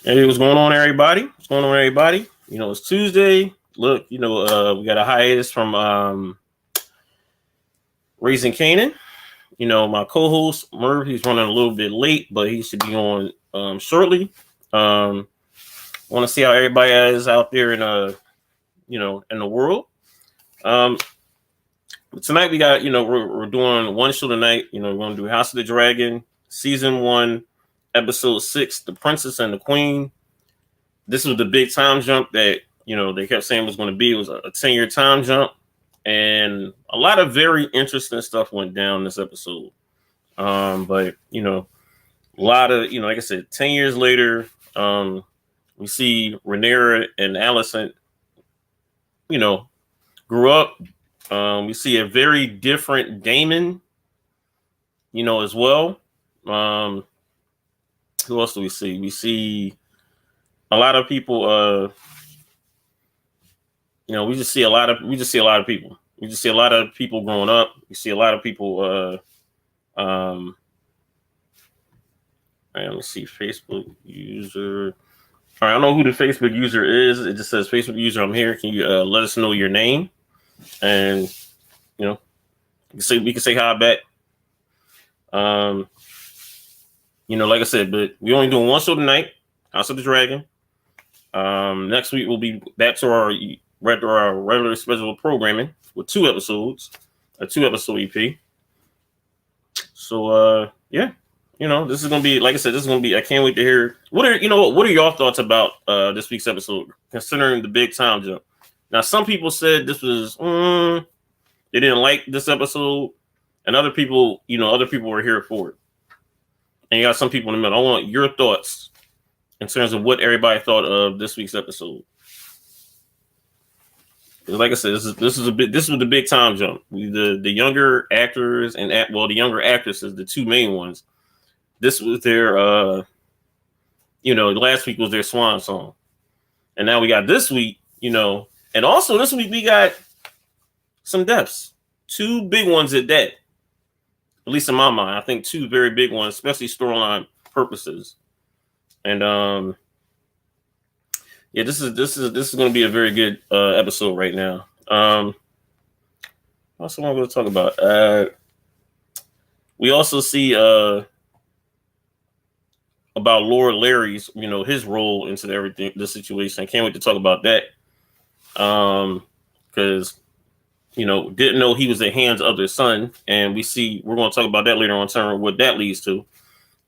Hey, what's going on, everybody? What's going on, everybody? It's Tuesday. Look, we got a hiatus from Raising Canaan. My co-host Merv, he's running a little bit late, but he should be on shortly. Want to see how everybody is out there in the world. Um, Tonight we got, we're doing one show tonight. We're going to do House of the Dragon, season 1, episode 6, The Princess and the Queen. This was the big time jump that they kept saying was going to be. It was a 10-year time jump, and a lot of very interesting stuff went down this episode. But a lot of like I said, 10 years later, we see Rhaenyra and Alicent, grew up. We see a very different Daemon, as well. Who else do we see? We see a lot of people. We just see a lot of people. We just see a lot of people growing up. We see a lot of people. Let me see. Facebook user. All right, I don't know who the Facebook user is. It just says Facebook user. I'm here. Can you let us know your name? And we can say hi back. Like I said, but we only doing one show tonight, House of the Dragon. Next week we'll be back to our regular scheduled programming with 2 episodes, a 2-episode EP. So this is gonna be, like I said, I can't wait to hear what are your thoughts about this week's episode, considering the big time jump. Now, some people said this was they didn't like this episode, and other people were here for it. And you got some people in the middle. I want your thoughts in terms of what everybody thought of this week's episode. Like I said, this was the big time jump. The younger actors and the younger actresses, the 2 main ones. This was their last week was their swan song, and now we got this week, and also this week we got some deaths, 2 big ones at that. At least in my mind, I think 2 very big ones, especially storyline purposes. And this is going to be a very good episode right now. Also, what I'm going to talk about. We also see about Lord Larry's, his role into everything, the situation. I can't wait to talk about that. Because didn't know he was the hands of their son, and we're going to talk about that later on, turn what that leads to.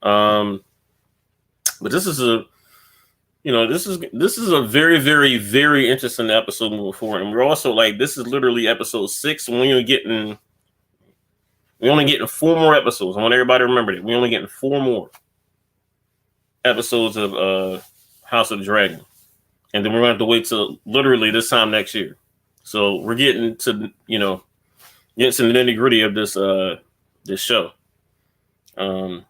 But this is a very, very, very interesting episode moving forward, and we're also this is literally episode 6, and we're only getting 4 more episodes. I want everybody to remember that we're only getting 4 more episodes of House of the Dragon, and then we're going to have to wait till literally this time next year. So we're getting to the nitty gritty of this show. But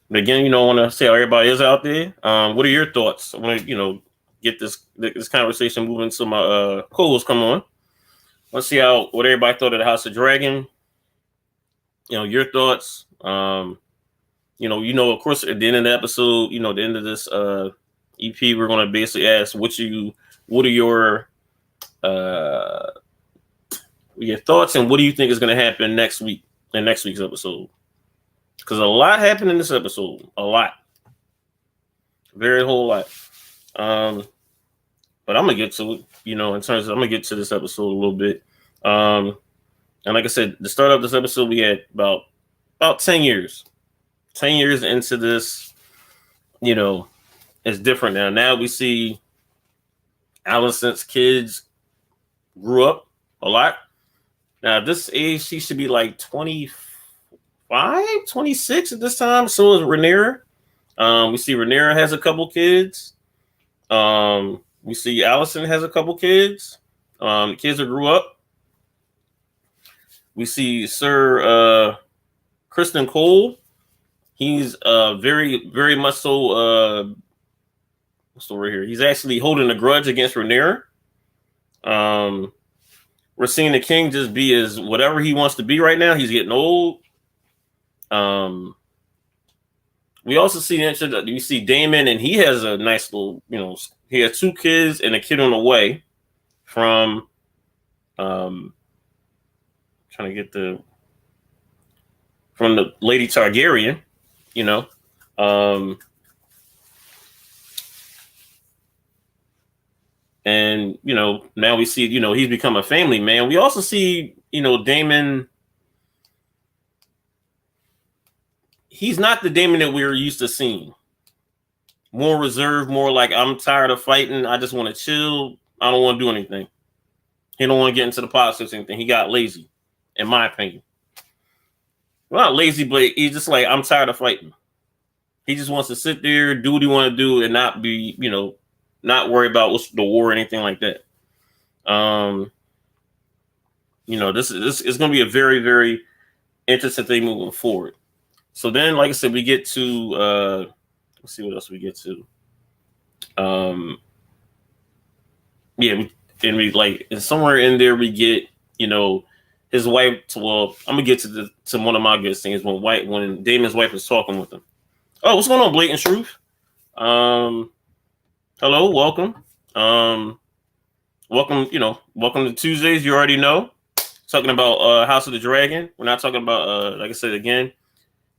again, I want to see how everybody is out there. What are your thoughts? I want to get this conversation moving so my co-hosts come on. Let's see what everybody thought of the House of Dragon. Your thoughts. Of course, at the end of the episode, the end of this EP, we're going to basically ask what are your thoughts, and what do you think is going to happen next week in next week's episode? Because a lot happened in this episode, a lot, very whole lot. But I'm gonna get to it, in terms of I'm gonna get to this episode a little bit. And like I said, to start off this episode, we had about 10 years into this. It's different now. Now we see Alicent's kids grew up a lot. Now, at this age, she should be like 25, 26 at this time. So is Rhaenyra. We see Rhaenyra has a couple kids. We see Alicent has a couple kids. The kids that grew up. We see Sir Kristen Cole. He's very, very much so. What's the word here? He's actually holding a grudge against Rhaenyra. We're seeing the king just be as whatever he wants to be right now. He's getting old. We also see you see Damon, and he has a nice little, he has 2 kids and a kid on the way from trying to get from the Lady Targaryen, you know. And now we see, he's become a family man. We also see, Damon. He's not the Damon that we were used to seeing. More reserved, more like, I'm tired of fighting. I just want to chill. I don't want to do anything. He don't want to get into the politics or anything. He got lazy, in my opinion. Well, not lazy, but he's just like, I'm tired of fighting. He just wants to sit there, do what he want to do, and not be, not worry about what's the war or anything like that. This is going to be a very, very interesting thing moving forward. So then, like I said, we get to let's see what else we get to. And somewhere in there we get, his wife. Well, I'm gonna get to one of my good things when Damon's wife is talking with him. Oh, what's going on, Blatant Truth? Hello, welcome. Welcome to Tuesdays. You already know. Talking about House of the Dragon. We're not talking about like I said again.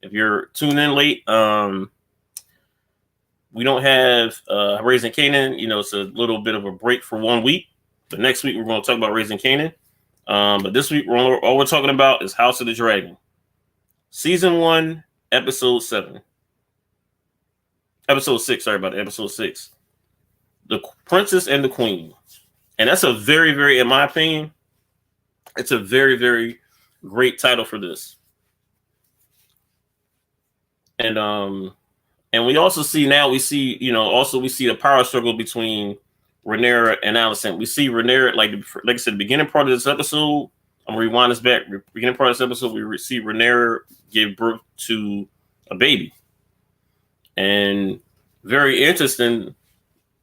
If you're tuning in late, we don't have Raising Kanan. It's a little bit of a break for 1 week. But next week we're going to talk about Raising Kanan. But this week all we're talking about is House of the Dragon, season 1, episode 7. Episode 6. Sorry about it. Episode 6. The Princess and the Queen, and that's a very, very, in my opinion, it's a very, very great title for this. And we also see we see the power struggle between Rhaenyra and Alicent. We see Rhaenyra, like I said, the beginning part of this episode. I'm gonna rewind this back. Beginning part of this episode, we see Rhaenyra give birth to a baby, and very interesting.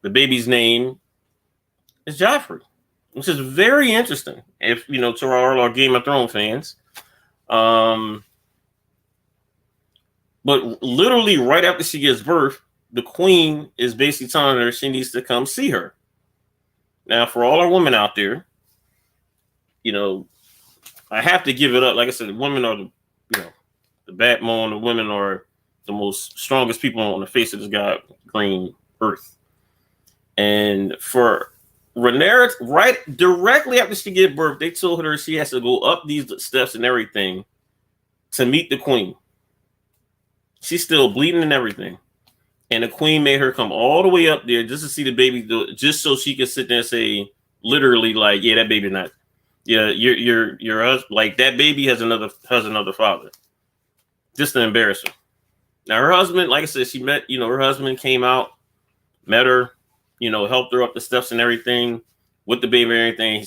The baby's name is Joffrey, which is very interesting. If to all our Game of Thrones fans. But literally right after she gives birth, the queen is basically telling her she needs to come see her. Now, for all our women out there, I have to give it up. Like I said, women are the backbone. The women are the most strongest people on the face of this god green earth. And for Rhaenyra, right directly after she gave birth, they told her she has to go up these steps and everything to meet the queen. She's still bleeding and everything. And the queen made her come all the way up there just to see the baby, just so she could sit there and say, literally, like, yeah, that baby not. Yeah, your husband, like that baby has another father. Just to embarrass her. Now her husband, like I said, she met, her husband came out, met her, helped her up the steps and everything with the baby and everything.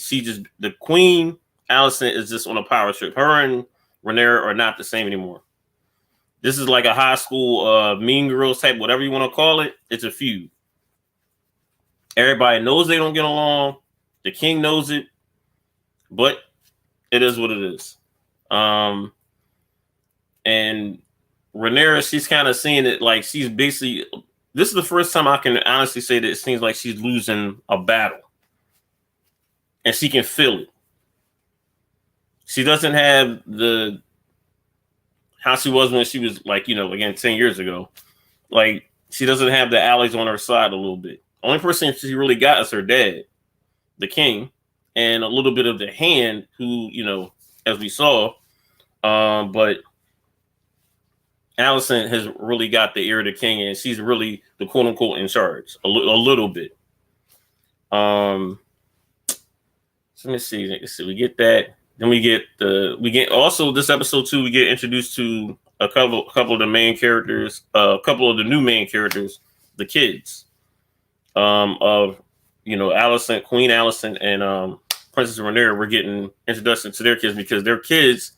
The queen, Alicent, is just on a power trip. Her and Rhaenyra are not the same anymore. This is like a high school Mean Girls type, whatever you want to call it. It's a feud. Everybody knows they don't get along. The king knows it, but it is what it is. And Rhaenyra, she's kind of seeing it like she's basically. This is the first time I can honestly say that it seems like she's losing a battle, and she can feel it. She doesn't have how she was when she was like, again, 10 years ago. Like, she doesn't have the allies on her side a little bit. Only person she really got is her dad, the king, and a little bit of the hand who, as we saw. But Alicent has really got the ear of the king, and she's really the quote unquote in charge a little bit. So let me see. We get that. Then we get also this episode 2. We get introduced to a couple of the main characters, a couple of the new main characters, the kids of Alicent, Queen Alicent, and Princess Rhaenyra. We're getting introduction to their kids because their kids,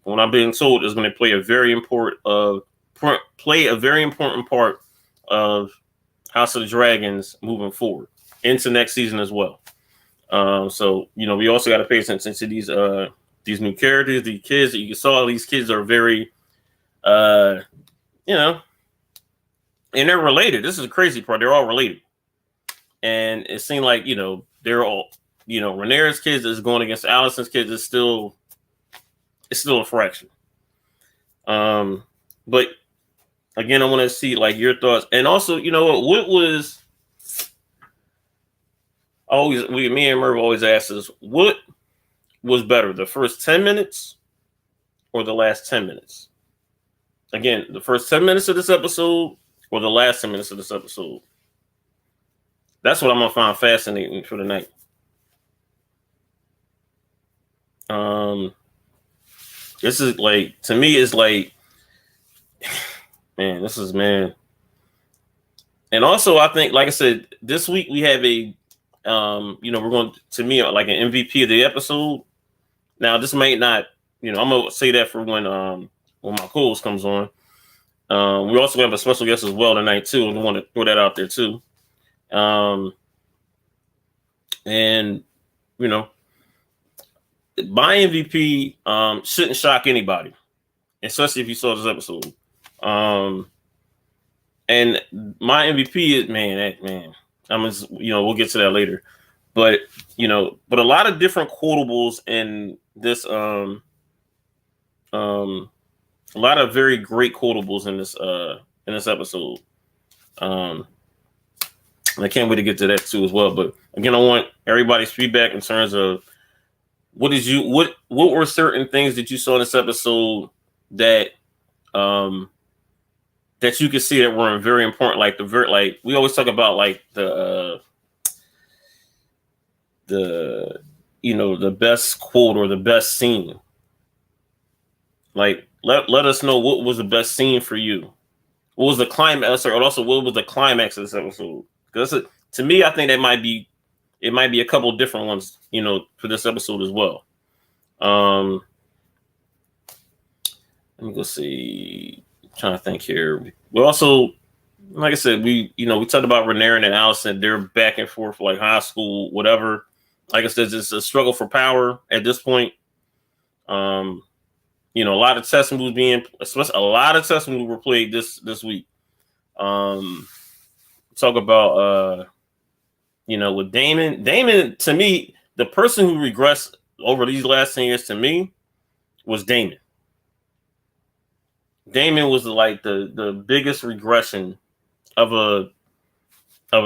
when I'm being told, is going to play a very important part of House of the Dragons moving forward into next season as well. So we also got to pay attention to these new characters, these kids that you saw. These kids are very, And they're related. This is the crazy part. They're all related. And it seemed like, they're all, Rhaenyra's kids is going against Alicent's kids is still a fraction. But again, I want to see like your thoughts. And also, what was me and Merv always ask us, what was better, the first 10 minutes or the last 10 minutes? Again, the first 10 minutes of this episode or the last 10 minutes of this episode? That's what I'm going to find fascinating for tonight. This is like, to me, it's like, man. And also, I think, like I said, this week we have we're going to me like an MVP of the episode. Now, this might not, I'm gonna say that for when my co-host comes on. We also have a special guest as well tonight too, and we want to throw that out there too. And my MVP shouldn't shock anybody, especially if you saw this episode. And my MVP is man. We'll get to that later. But a lot of different quotables in this a lot of very great quotables in this episode. And I can't wait to get to that too as well. But again, I want everybody's feedback in terms of what were certain things that you saw in this episode that that you could see that were very important, like we always talk about like the best quote or the best scene. Like let us know what was the best scene for you. What was the climax, or also what was the climax of this episode? Because to me, I think it might be a couple of different ones, for this episode as well. Let me go see. I'm trying to think here. We also, like I said, we talked about Rhaenyra and Alicent. They're back and forth like high school, whatever. Like I said, it's a struggle for power at this point. A lot of test moves were played this week. Talk about with Daemon. Daemon, to me, the person who regressed over these last 10 years to me was Daemon. Daemon was like the biggest regression of a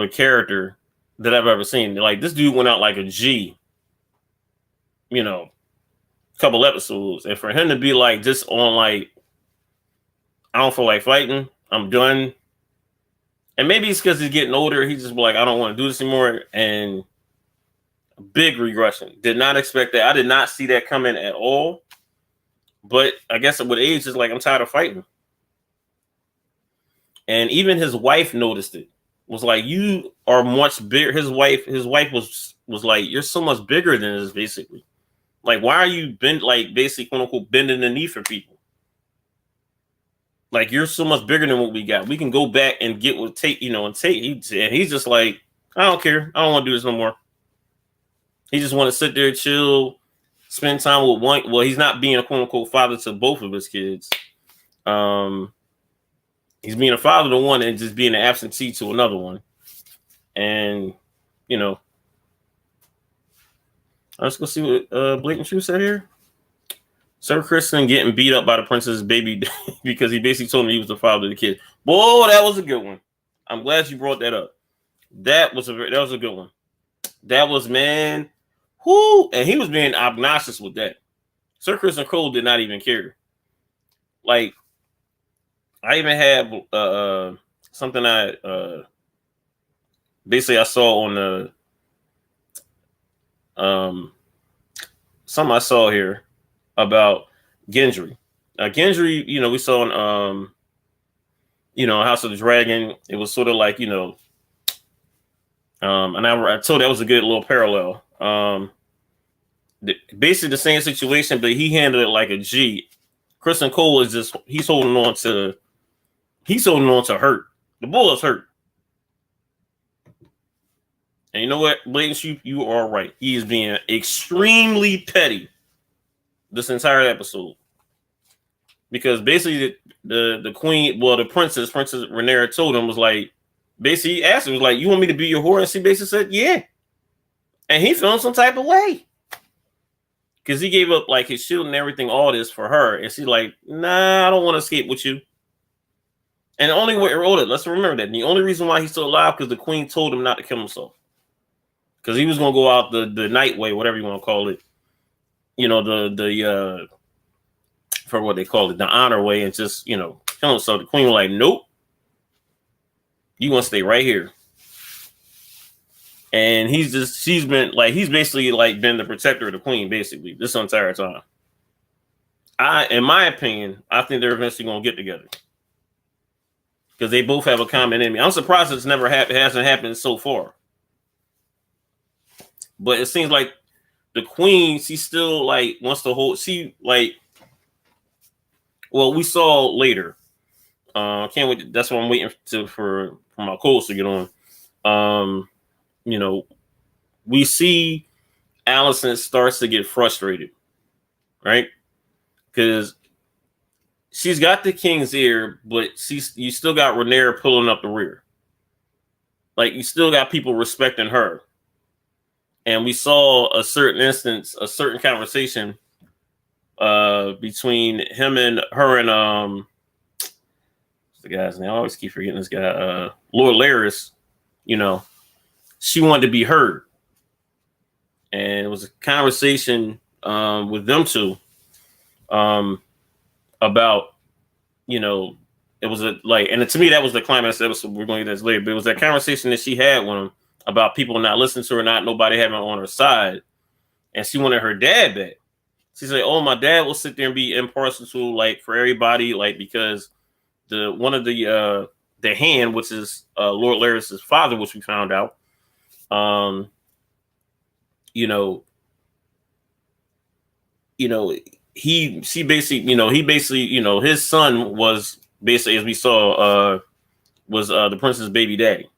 character that I've ever seen. Like, this dude went out like a G, couple episodes, and for him to be like just on like, I don't feel like fighting, I'm done. And maybe it's because he's getting older. He's just like, I don't want to do this anymore. And big regression. Did not expect that. I did not see that coming at all. But I guess with age, it's like, I'm tired of fighting. And even his wife noticed it. Was like, you are much bigger. His wife was like, you're so much bigger than this, basically. Like, why are you basically, quote unquote, bending the knee for people? Like, you're so much bigger than what we got. We can go back and get what Tate, and Tate. And he's just like, I don't care. I don't want to do this no more. He just want to sit there, chill, spend time with one. Well, he's not being a quote unquote father to both of his kids. He's being a father to one and just being an absentee to another one. And, let's go see what Blatant Truth said here. Sir Kristen getting beat up by the princess's baby because he basically told me he was the father of the kid. Boy, that was a good one. I'm glad you brought that up. That was a good one. That was, man. Whoo! And he was being obnoxious with that. Sir Kristen Cole did not even care. Like, I even had something I saw on the something I saw here about Gendry. Gendry, we saw in House of the Dragon. It was sort of like, and I told that was a good little parallel. Basically the same situation, but he handled it like a G. Kristen Cole is just he's holding on to hurt. The bull is hurt. And you know what, Blatant, you are right. He is being extremely petty this entire episode. because basically the queen, well, the Princess Rhaenyra told him, was like, basically he asked her, was like, you want me to be your whore? And she basically said, yeah. And he feeling some type of way. Because he gave up like his shield and everything, all this for her. And she's like, nah, I don't want to escape with you. And the only way, let's remember that. And the only reason why he's still alive, because the queen told him not to kill himself. Because he was going to go out the night way, whatever you want to call it. You know, the for what they call it, the honor way, and just, you know, kill himself. The queen was like, nope. You want to stay right here. And he's basically like been the protector of the queen, basically, this entire time. In my opinion, I think they're eventually going to get together. Because they both have a common enemy. I'm surprised it's never hasn't happened so far. But it seems like the queen, she still like wants to hold. She like, well, we saw later. Can't wait. That's what I'm waiting for my co-host to get on. You know, we see Alicent starts to get frustrated, right? Because she's got the king's ear, but you still got Rhaenyra pulling up the rear. Like, you still got people respecting her. And we saw a certain conversation between him and her and what's the guy's name? I always keep forgetting this guy. Lord Larys, you know, she wanted to be heard. And it was a conversation with them two about, you know, it was and to me, that was the climax episode. We're going to get this later, but it was that conversation that she had with him about people not listening to her, nobody having her on her side. And she wanted her dad back. She's like, oh, my dad will sit there and be impartial to, like, for everybody, like, because one of the hand, which is Lord Larys' father, which we found out, he basically, his son was basically, as we saw, was the prince's baby daddy.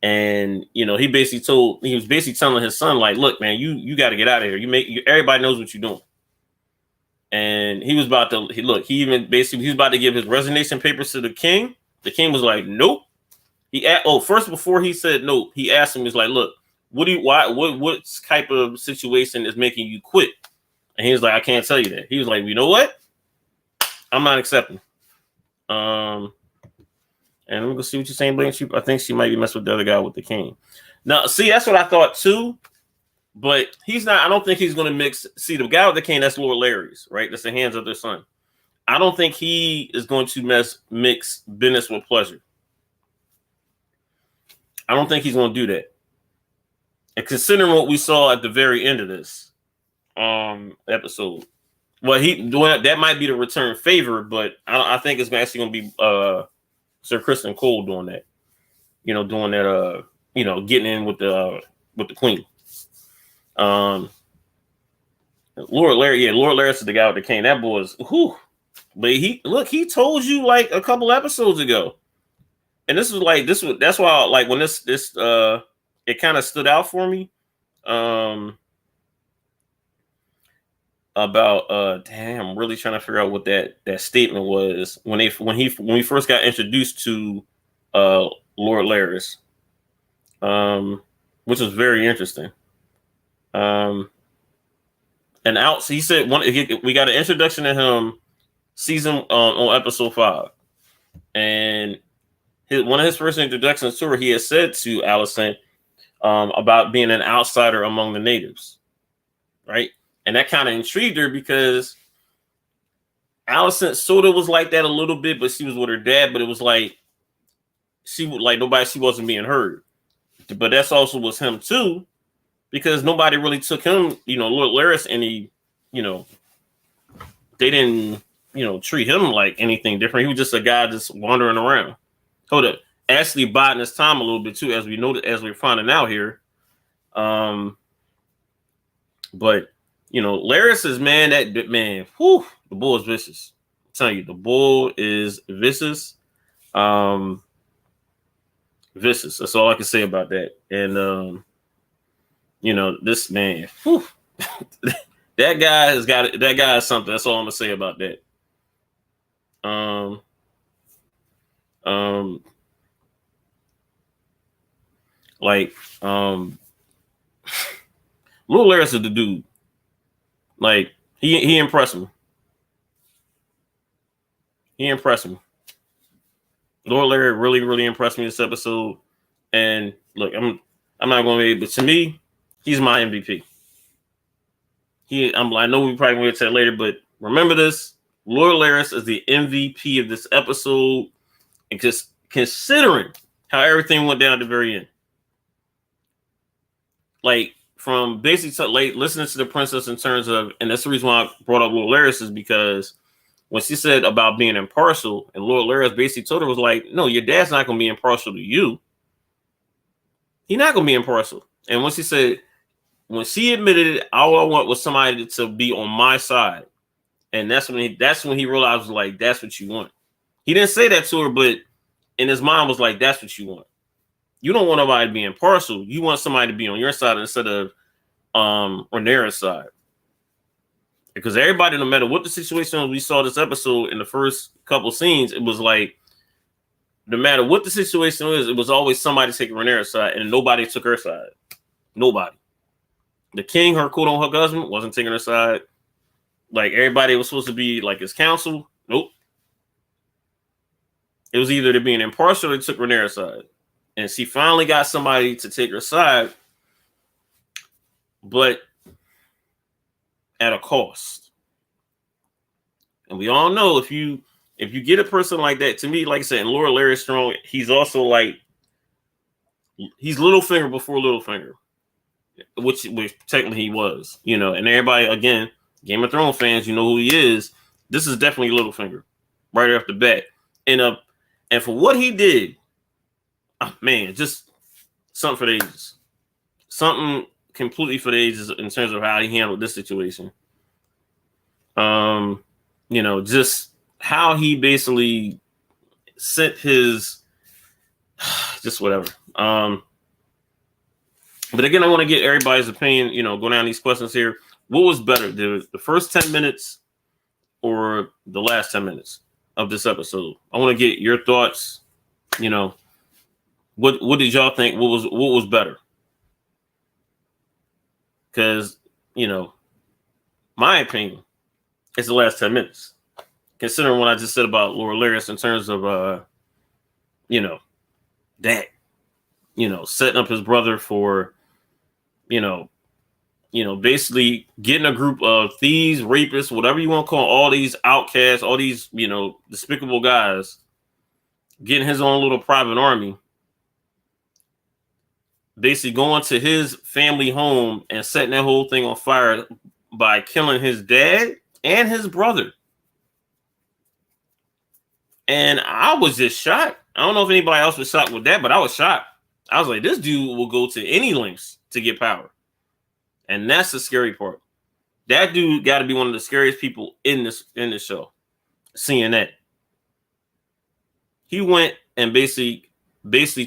And, he was basically telling his son, like, look, man, you got to get out of here. Everybody knows what you're doing. And he was about to, he was about to give his resignation papers to the king. The king was like, nope. First, before he said nope, he asked him, he's like, look, what type of situation is making you quit? And he was like, I can't tell you that. He was like, you know what? I'm not accepting. And I'm going to see what you're saying, Blaine. I think she might be messing with the other guy with the king. Now, see, that's what I thought too. But he's not. I don't think he's going to mix. See, the guy with the cane, that's Lord Larys, right? That's the hands of their son. I don't think he is going to mix business with pleasure. I don't think he's going to do that. And considering what we saw at the very end of this episode, that might be the return favor, but I think it's actually going to be Sir Kristen Cole doing that. Doing that. Getting in with the queen. Lord Larys is the guy with the cane. That boy is But he told you like a couple episodes ago. And that's why like when this it kind of stood out for me. About I'm really trying to figure out what that statement was when we first got introduced to Lord Larys, which was very interesting. And he said we got an introduction to him on episode 5, and one of his first introductions to her, he had said to Alicent about being an outsider among the natives, right? And that kind of intrigued her because Alicent sort of was like that a little bit, but she was with her dad. But it was like she wasn't being heard. But that's also was him too, because nobody really took him, Lord Larys, any, they didn't, treat him like anything different. He was just a guy just wandering around. Hold up, actually biding his time a little bit too, as we're finding out here. But Larys is the bull is vicious. I'm telling you, the bull is vicious. Vicious. That's all I can say about that. And this man, that guy is something. That's all I'm gonna say about that. Um, um, like, Lil Larry is the dude. Like, he impressed me. He impressed me. Lord Larry really, really impressed me this episode. And look, I'm not going to, but to me, he's my MVP. I know we probably going to get to that later, but remember this: Lord Laris is the MVP of this episode, and just considering how everything went down at the very end, like from basically like listening to the princess in terms of, and that's the reason why I brought up Lord Laris is because when she said about being impartial, and Lord Laris basically told her was like, no, your dad's not going to be impartial to you. He's not going to be impartial. And when she admitted it, all I want was somebody to be on my side. And that's when he realized, like, that's what you want. He didn't say that to her, but in his mind was like, that's what you want. You don't want nobody to be impartial. You want somebody to be on your side instead of Rhaenyra's side. Because everybody, no matter what the situation was, we saw this episode in the first couple scenes, it was like, no matter what the situation was, it was always somebody taking Rhaenyra's side, and nobody took her side. Nobody. The king, her quote-unquote husband, wasn't taking her side. Like, everybody was supposed to be like his counsel. Nope. It was either to being impartial or they took Rhaenyra's side. And she finally got somebody to take her side, but at a cost. And we all know if you get a person like that, to me, like I said, and Laura Larry Strong, he's also like, he's Littlefinger before Littlefinger, which technically he was, you know, and everybody, again, Game of Thrones fans, you know who he is. This is definitely Littlefinger right off the bat. And for what he did, oh, man, just something for the ages. Something completely for the ages in terms of how he handled this situation. You know, just how he basically sent his just whatever. But again, I want to get everybody's opinion, you know, go down these questions here. What was better, the first 10 minutes or the last 10 minutes of this episode? I want to get your thoughts. You know, what did y'all think? What was better? Because, you know, my opinion is the last 10 minutes. Considering what I just said about Laura Laris in terms of you know, that, you know, setting up his brother for, you know, basically getting a group of thieves, rapists, whatever you want to call all these outcasts, all these, you know, despicable guys, getting his own little private army, basically going to his family home and setting that whole thing on fire by killing his dad and his brother. And I was just shocked. I don't know if anybody else was shocked with that, but I was shocked. I was like, this dude will go to any lengths to get power. And that's the scary part. That dude got to be one of the scariest people in this show. Seeing that. He went and basically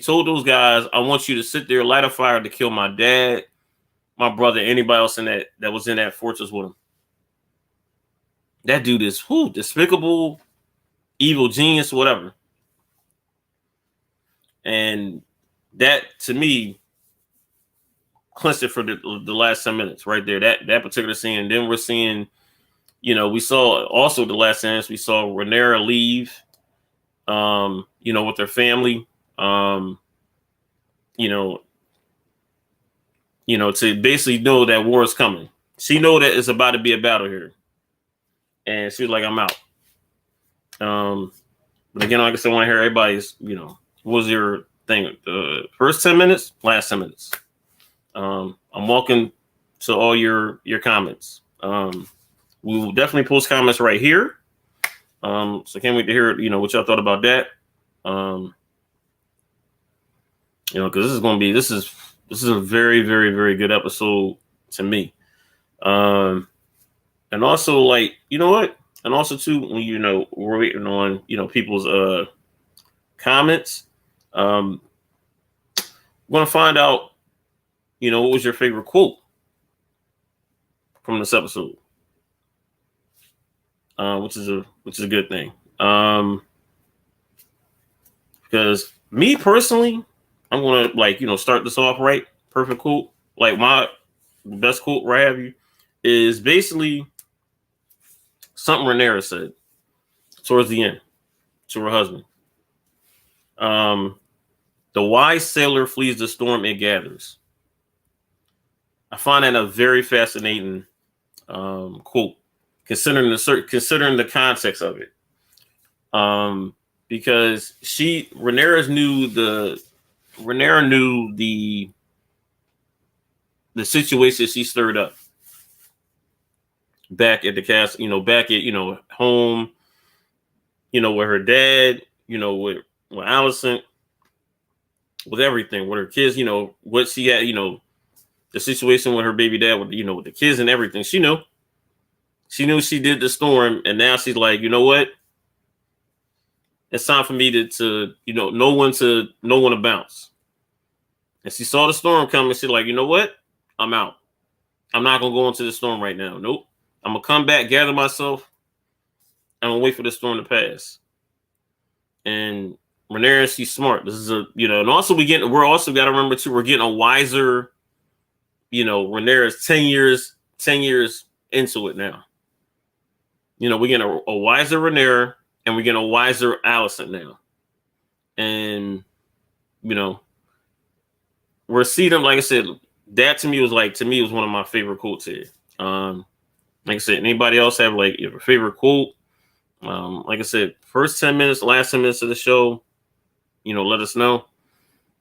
told those guys, I want you to sit there, light a fire to kill my dad, my brother, anybody else in that was in that fortress with him. That dude is despicable, evil genius, whatever. And that, to me, clinched it for the last 10 minutes right there. That particular scene. And then we're seeing, you know, we saw also the last sentence, we saw Rhaenyra leave, you know, with her family, you know, to basically know that war is coming. She know that it's about to be a battle here. And she was like, I'm out. But again, like I said, I want to hear everybody's, you know, what was your thing? The first 10 minutes, last 10 minutes. I'm welcome to all your comments. We will definitely post comments right here. So can't wait to hear, you know, what y'all thought about that. You know, because this is a very, very, very good episode to me. And also, like, you know what? And also too, when, you know, we're waiting on, you know, people's comments. We're gonna find out, you know, what was your favorite quote from this episode, which is a good thing. Because me personally, I'm gonna start this off right. Perfect quote. Like my best quote right have you is basically something Rhaenyra said towards the end to her husband. The wise sailor flees the storm it gathers. I find that a very fascinating quote, considering the context of it. Because Rhaenyra knew the situation she stirred up back at the castle, back at home, with her dad, with Allison, with everything, with her kids, what she had, the situation with her baby dad, with with the kids and everything. She knew she did the storm, and now she's like, you know what? It's time for me to no one to bounce. And she saw the storm coming. She's like, you know what? I'm out. I'm not gonna go into the storm right now. Nope. I'm gonna come back, gather myself. I'm gonna wait for the storm to pass. And Rhaenyra, she's smart. This is and also we're also got to remember too, we're getting a wiser, Rhaenyra's 10 years into it now. We're getting a wiser Rhaenyra, and we're getting a wiser Allison now. And we're seeing them, like I said, that to me was one of my favorite quotes here. Like I said, anybody else have a favorite quote? Like I said, first 10 minutes, last 10 minutes of the show, let us know.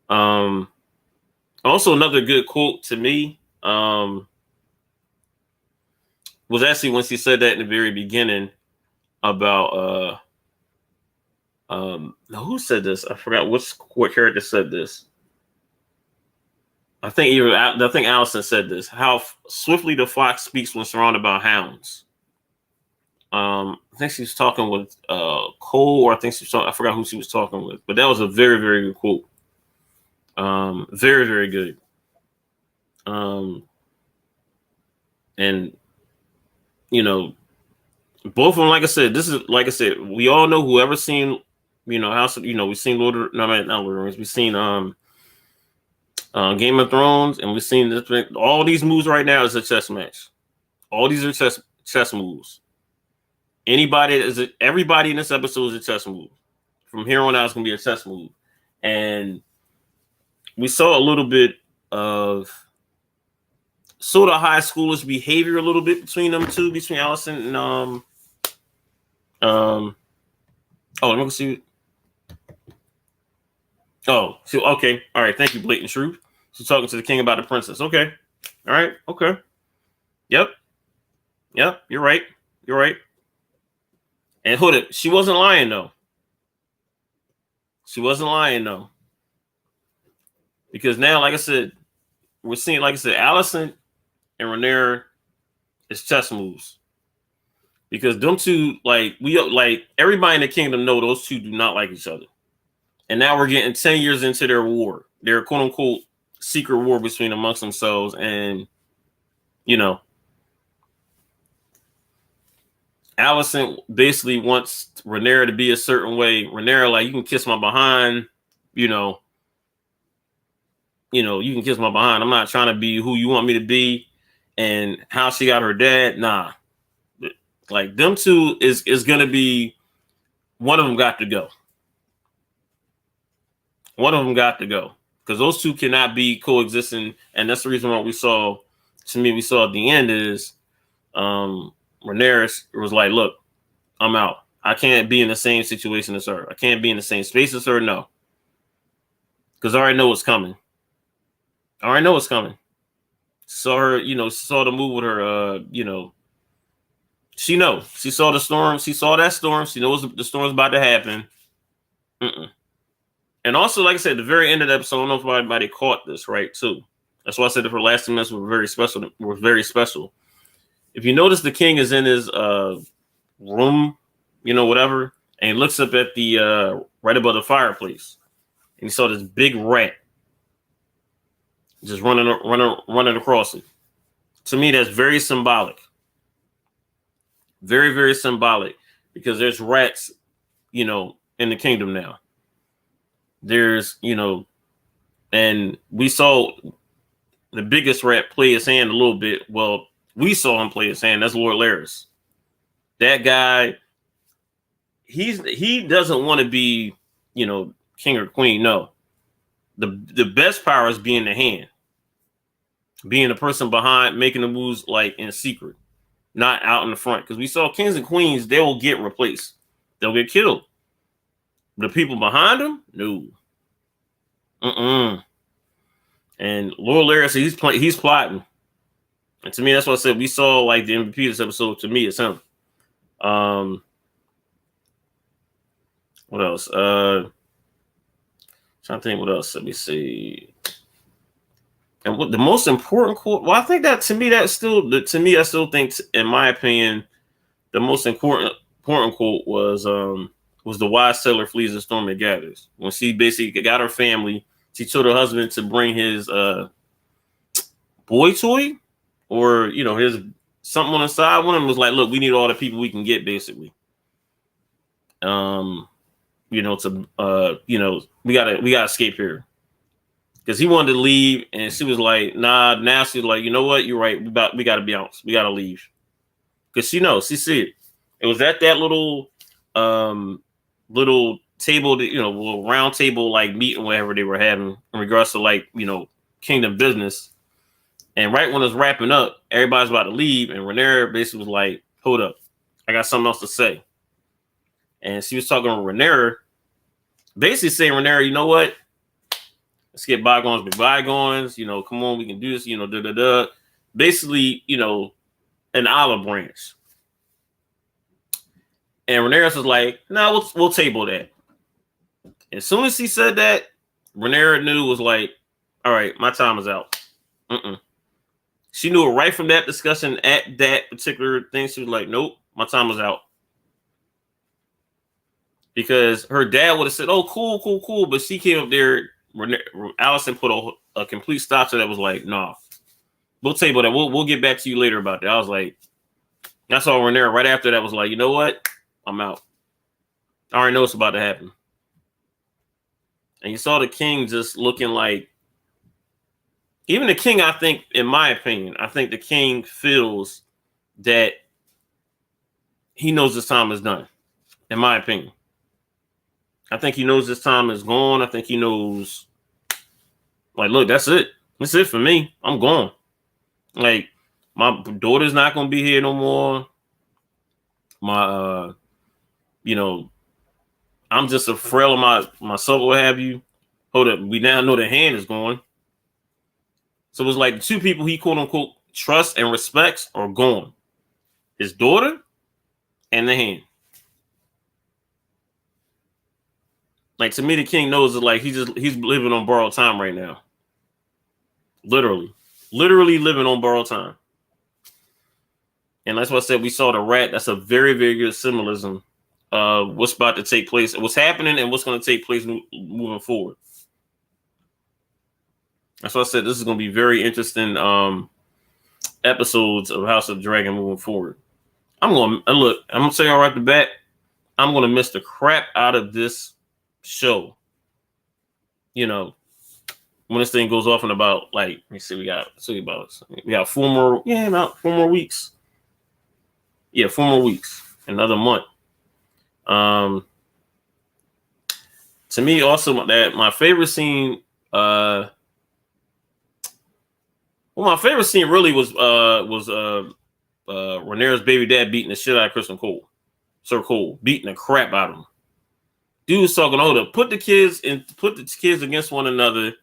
Also another good quote to me was actually when she said that in the very beginning about who said this? I forgot what character said this. I think Allison said this. How swiftly the fox speaks when surrounded by hounds. I think she was talking with Cole, or I forgot who she was talking with, but that was a very, very good quote. Very, very good. And both of them, like I said, we all know whoever seen, House of, we've seen not Lord of the Rings, we've seen Game of Thrones, and we've seen this, all these moves right now is a chess match. All these are chess moves. Everybody in this episode is a chess move. From here on out, it's gonna be a chess move. And we saw a little bit of sort of high schoolers behavior a little bit between them two, between Allison and let me see. Okay. All right. Thank you, Blatant Truth. She's talking to the king about the princess. Okay. All right. Okay. Yep. You're right. And hold it. She wasn't lying though. Because now, like I said, we're seeing, like I said, Allison and Rhaenyra is chess moves. Because them two, everybody in the kingdom know those two do not like each other. And now we're getting 10 years into their war, their quote unquote secret war between amongst themselves. And, Allison basically wants Rhaenyra to be a certain way. Rhaenyra, you can kiss my behind, you can kiss my behind. I'm not trying to be who you want me to be. And how she got her dad, nah. Them two is going to be, one of them got to go. Because those two cannot be coexisting. And that's the reason why we saw at the end is Rhaenyra was like, look, I'm out. I can't be in the same situation as her. I can't be in the same space as her, no. Because I already know what's coming. Saw her, saw the move with her, she knows. She saw the storm. She saw that storm. She knows the storm's about to happen. And also, like I said, at the very end of the episode, I don't know if anybody caught this, right, too. That's why I said that her last 2 minutes were very special. If you notice, the king is in his room, whatever, and he looks up at the right above the fireplace, and he saw this big rat just running across it. To me, that's very symbolic. Very, very symbolic, because there's rats in the kingdom now. There's, and we saw the biggest rat play his hand a little bit. Well, we saw him play his hand. That's Lord Laris. That guy, he doesn't want to be, king or queen. No. The best power is being the hand. Being the person behind, making the moves like in secret, not out in the front. Because we saw kings and queens, they will get replaced. They'll get killed. The people behind them, no. And Lord Laris, he's plotting. And to me, that's what I said. We saw like the MVP of this episode. To me, it's him. What else? Trying to think what else. Let me see. And what the most important quote? Well, I think that to me, I still think, in my opinion, the most important quote was the wise sailor flees the storm that gathers. When she basically got her family, she told her husband to bring his boy toy, or his something on the side. One of them was like, "Look, we need all the people we can get, basically. We gotta escape here." Because he wanted to leave, and she was like, "Nah." Now she's like, "You know what? You're right. We gotta bounce. We gotta leave." Because she knows, she see it. It was at that little table, little round table like meeting, whatever they were having in regards to like kingdom business. And right when it was wrapping up, everybody's about to leave, and Rhaenyra basically was like, "Hold up, I got something else to say." And she was talking to Rhaenyra, basically saying, "Rhaenyra, you know what? Let's get bygones be bygones. Come on, we can do this. Basically, an olive branch." And Rhaenyra was like, "No, we'll table that." As soon as he said that, Rhaenyra knew, was like, "All right, my time is out." She knew it right from that discussion at that particular thing. She was like, "Nope, my time is out." Because her dad would have said, "Oh, cool," but she came up there. Allison put a complete stop to that. Was like, "Nah, we'll table that. We'll get back to you later about that." I was like, that's all. Rhaenyra right after that was like, "You know what? I'm out. I already know what's about to happen." And you saw the king just looking like, even the king, I think, in my opinion, I think the king feels that he knows his time is done. In my opinion, I think he knows his time is gone. I think he knows, like, look, that's it. That's it for me. I'm gone. Like, my daughter's not going to be here no more. My, I'm just a frail of myself, what have you. Hold up. We now know the hand is gone. So it was like the two people he quote unquote trusts and respects are gone. His daughter and the hand. Like, to me, the king knows that, like, he's living on borrowed time right now. Literally living on borrowed time. And that's why I said we saw the rat. That's a very, very good symbolism of what's about to take place, what's happening, and what's going to take place moving forward. That's why I said this is going to be very interesting episodes of House of the Dragon moving forward. I'm going to tell you right off the bat, I'm going to miss the crap out of this show. When this thing goes off in about, like, let me see, we got 4 more, about 4 more weeks. Yeah, 4 more weeks, another month. To me, also, that my favorite scene, my favorite scene really was Rhaenyra's baby dad beating the shit out of Sir Cole, beating the crap out of him. Dude was talking, put the kids against one another.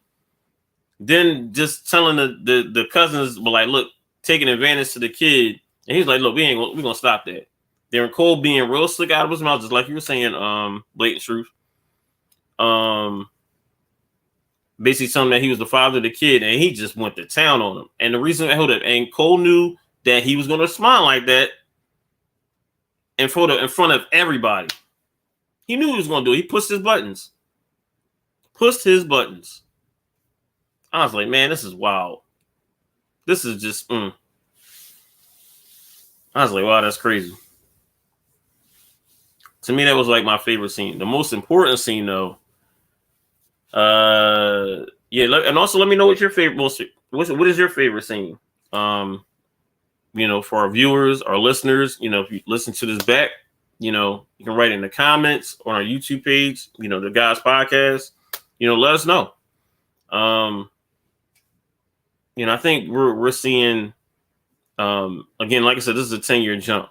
Then just telling the cousins, but like, look, taking advantage to the kid. And he's like, look, we're gonna stop that. Then Cole being real slick out of his mouth, just like you were saying, blatant truth. Basically telling him that he was the father of the kid, and he just went to town on him. And the reason, and Cole knew that he was gonna smile like that in front of everybody. He knew he was gonna do it. He pushed his buttons. I was like, man, this is wild. This is just, I was like, wow, that's crazy. To me, that was like my favorite scene. The most important scene, though. And also let me know what your favorite what is your favorite scene? For our viewers, our listeners, if you listen to this back, you can write in the comments on our YouTube page, the guys podcast, let us know. I think we're seeing, again, like I said, this is a 10-year jump,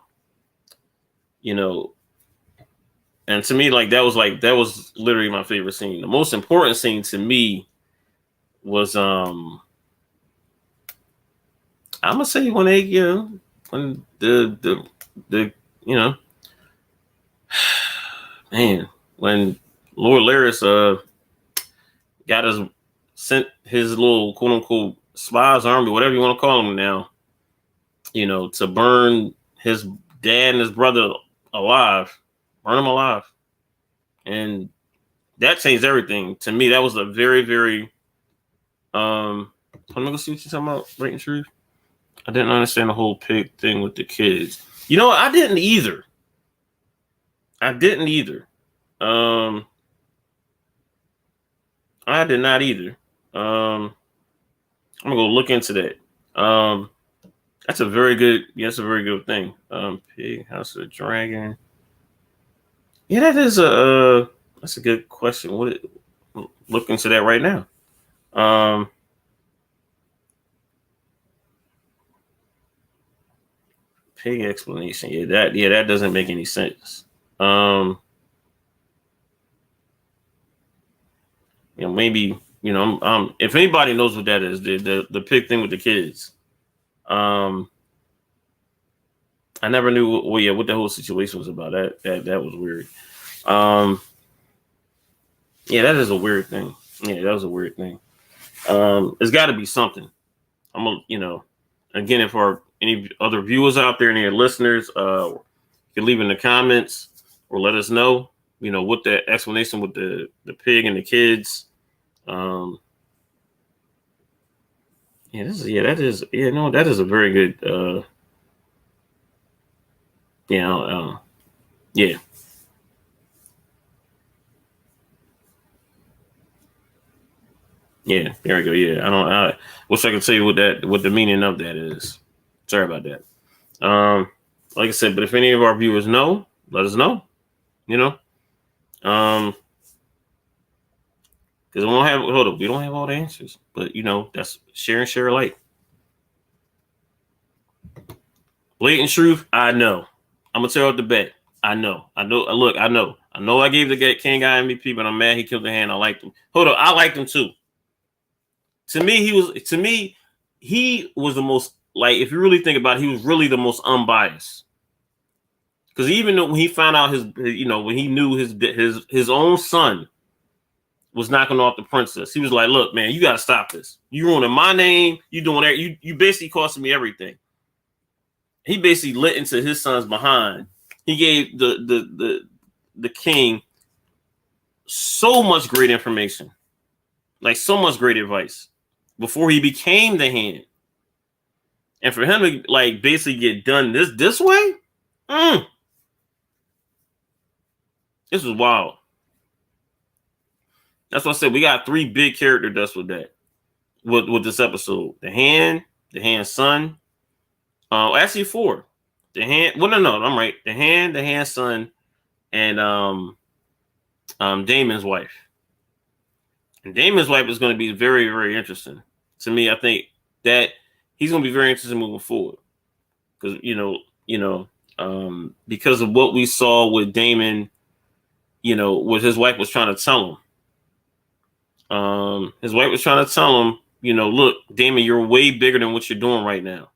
and to me, that was literally my favorite scene. The most important scene to me was, I'm gonna say when when the man, when Lord Laris sent his little quote unquote spies army, whatever you want to call them now, to burn his dad and his brother alive, burn them alive. And that changed everything. To me, that was a very, very let me go see what you're talking about, right and truth. I didn't understand the whole pig thing with the kids. I didn't either. I did not either. I'm gonna go look into that. That's a very good thing. Pig House of the Dragon. Yeah, that's a good question. Look into that right now. Pig explanation. That doesn't make any sense. Maybe if anybody knows what that is, the pig thing with the kids. I never knew what the whole situation was about. That was weird. That is a weird thing. Yeah, that was a weird thing. It's got to be something. Again, if any other viewers out there, any listeners, you can leave in the comments or let us know, what the explanation with the pig and the kids. That is a very good. Yeah. Yeah, there we go. Yeah, I wish I could tell you what the meaning of that is. Sorry about that. Like I said, but if any of our viewers know, let us know. Because we don't have all the answers, but that's share alike. Blatant truth, I know. I'm gonna tell you off the bat. I know. Look, I know. I gave the King guy MVP, but I'm mad he killed the hand. I liked him. Hold on, I liked him too. To me, he was the most, if you really think about it, he was really the most unbiased. Because even when he found out when he knew his own son was knocking off the princess, he was like, "Look, man, you got to stop this. You ruining my name. You doing that. You basically costing me everything." He basically lit into his son's behind. He gave the king so much great information, so much great advice before he became the hand. And for him to basically get done this way, this was wild. That's what I said. We got 3 big character deaths with that. With this episode. The hand's son. Actually 4. The hand. Well, no, I'm right. The hand's son, and Damon's wife. And Damon's wife is going to be very, very interesting. To me, I think that he's going to be very interesting moving forward. Because, because of what we saw with Damon, what his wife was trying to tell him. His wife was trying to tell him, look, Damon, you're way bigger than what you're doing right now.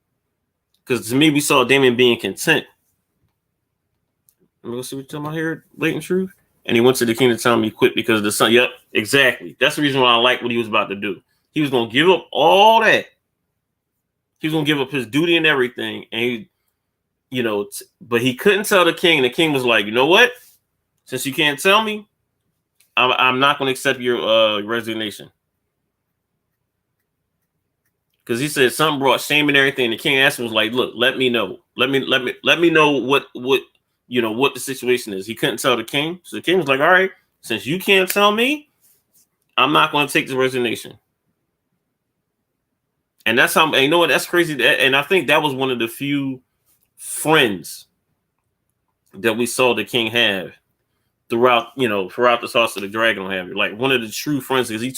Because to me, we saw Damon being content. Let me go see what you're talking about here, blatant truth. And he went to the king to tell him he quit because of the son. Yep, exactly. That's the reason why I like what he was about to do. He was going to give up all that. He was going to give up his duty and everything. And but he couldn't tell the king. The king was like, you know what? Since you can't tell me, I'm not going to accept your resignation. Because he said something brought shame and everything. The king asked him, was like, look, let me know. Let me know what what the situation is. He couldn't tell the king. So the king was like, all right, since you can't tell me, I'm not going to take the resignation. And that's how, and you know what, that's crazy. And I think that was one of the few friends that we saw the king have throughout the House of the Dragon. Have like one of the true friends, because he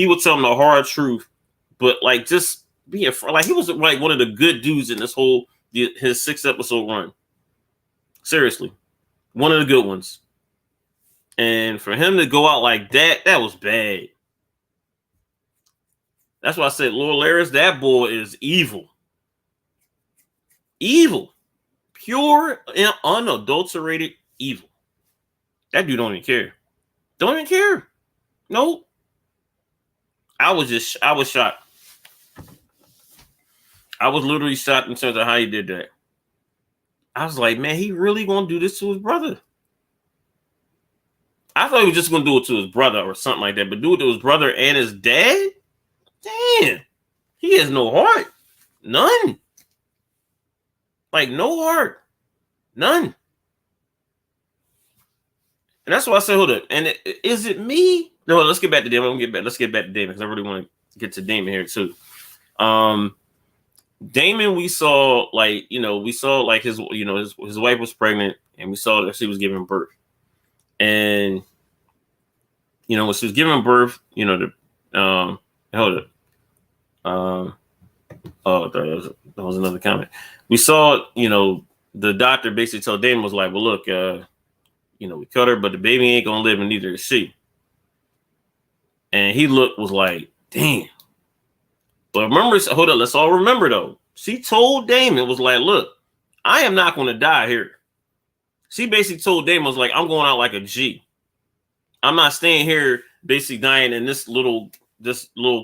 would tell him the hard truth, but like just being like he was like one of the good dudes in this whole his 6-episode run. Seriously, one of the good ones. And for him to go out like that was bad. That's why I said Lord Larys, that boy is evil. Evil. Pure and unadulterated evil. That dude don't even care. Don't even care. Nope. I was shocked. I was literally shocked in terms of how he did that. I was like, man, he really gonna do this to his brother? I thought he was just gonna do it to his brother or something like that, but do it to his brother and his dad? Damn. He has no heart. None. Like, no heart. None. And that's why I said, hold up. And is it me? No, let's get back to Damon. Let's get back to Damon, because I really want to get to Damon here too. Damon, we saw like his his wife was pregnant, and we saw that she was giving birth. And when she was giving birth, hold up. That was another comment. We saw, the doctor basically told Damon, was like, well, look, we cut her, but the baby ain't gonna live, and neither is she. And he was like, damn. But remember, hold up, let's all remember though. She told Damon, was like, look, I am not gonna die here. She basically told Damon, was like, I'm going out like a G. I'm not staying here basically dying in this little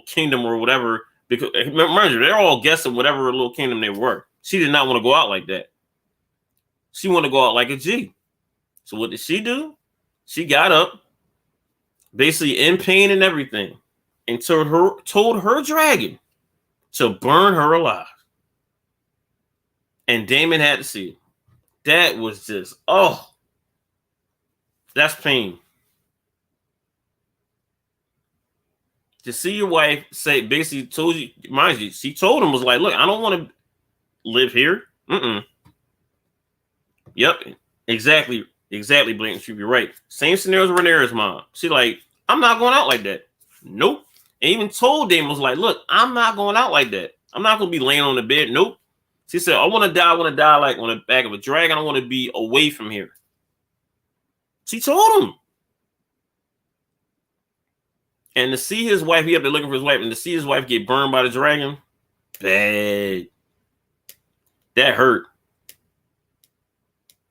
kingdom or whatever. Because remember, they're all guessing whatever little kingdom they were. She did not want to go out like that. She wanted to go out like a G. So what did she do? She got up, basically in pain and everything, and told her dragon to burn her alive. And Damon had to see it. That was just, that's pain. To see your wife say, basically told you, mind you, she told him, was like, look, I don't want to live here. Yep, exactly, Blatant. You're right. Same scenario as Rhaenyra's mom. She like, I'm not going out like that. Nope. And even told Damon, was like, look, I'm not going out like that. I'm not going to be laying on the bed. Nope. She said, I want to die like on the back of a dragon. I want to be away from here. She told him. And to see his wife, he had been looking for his wife, and to see his wife get burned by the dragon, bad. That hurt.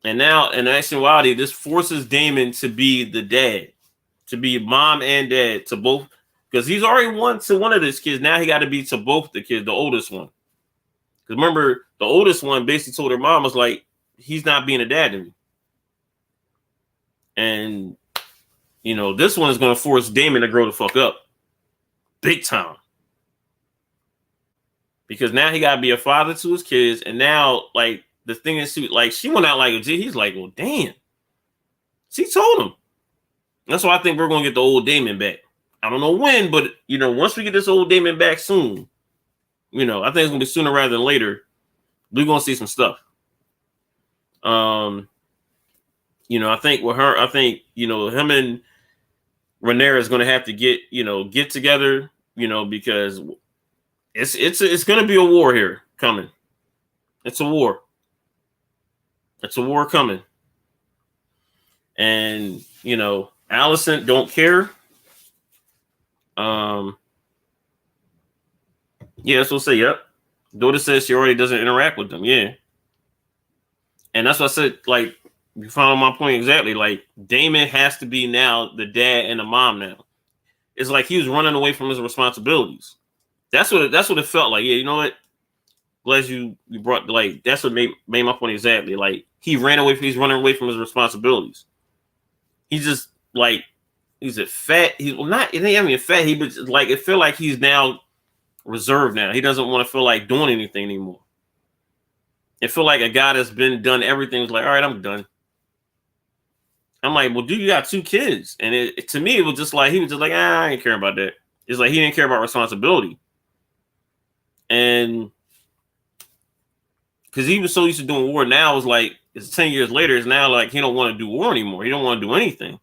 And now, in actuality, this forces Damon to be the dad, to be mom and dad to both, because he's already won to one of his kids. Now he got to be to both the kids, the oldest one. Because remember, the oldest one basically told her mom, was like, he's not being a dad to me. And this one is going to force Damon to grow the fuck up. Big time. Because now he got to be a father to his kids. And now, like, the thing is, she went out like a G. He's like, well, damn. She told him. That's why I think we're going to get the old Damon back. I don't know when, but, once we get this old Damon back soon, I think it's going to be sooner rather than later, we're going to see some stuff. I think with her, him and Rhaenyra is going to have to get together, because it's going to be a war here coming. It's a war. It's a war coming. And, Alicent don't care. Yeah, that's what I say. Yep. Daughter says she already doesn't interact with them. Yeah. And that's what I said, like, you found my point exactly. Like, Damon has to be now the dad and the mom now. It's like he was running away from his responsibilities. That's what it felt like. Yeah, you know what? Glad you brought, like, that's what made my point exactly. Like, he's running away from his responsibilities. He's just like, he's a fat. He's not. It ain't even fat. He but like it feel like he's now reserved. Now he doesn't want to feel like doing anything anymore. It feel like a guy that's been done everything. Is like, all right, I'm done. I'm like, well, dude, you got 2 kids. And to me, it was just like, he was just like, I ain't caring about that. It's like he didn't care about responsibility. And because he was so used to doing war, now it's like, it's 10 years later, it's now like he don't want to do war anymore. He don't want to do anything.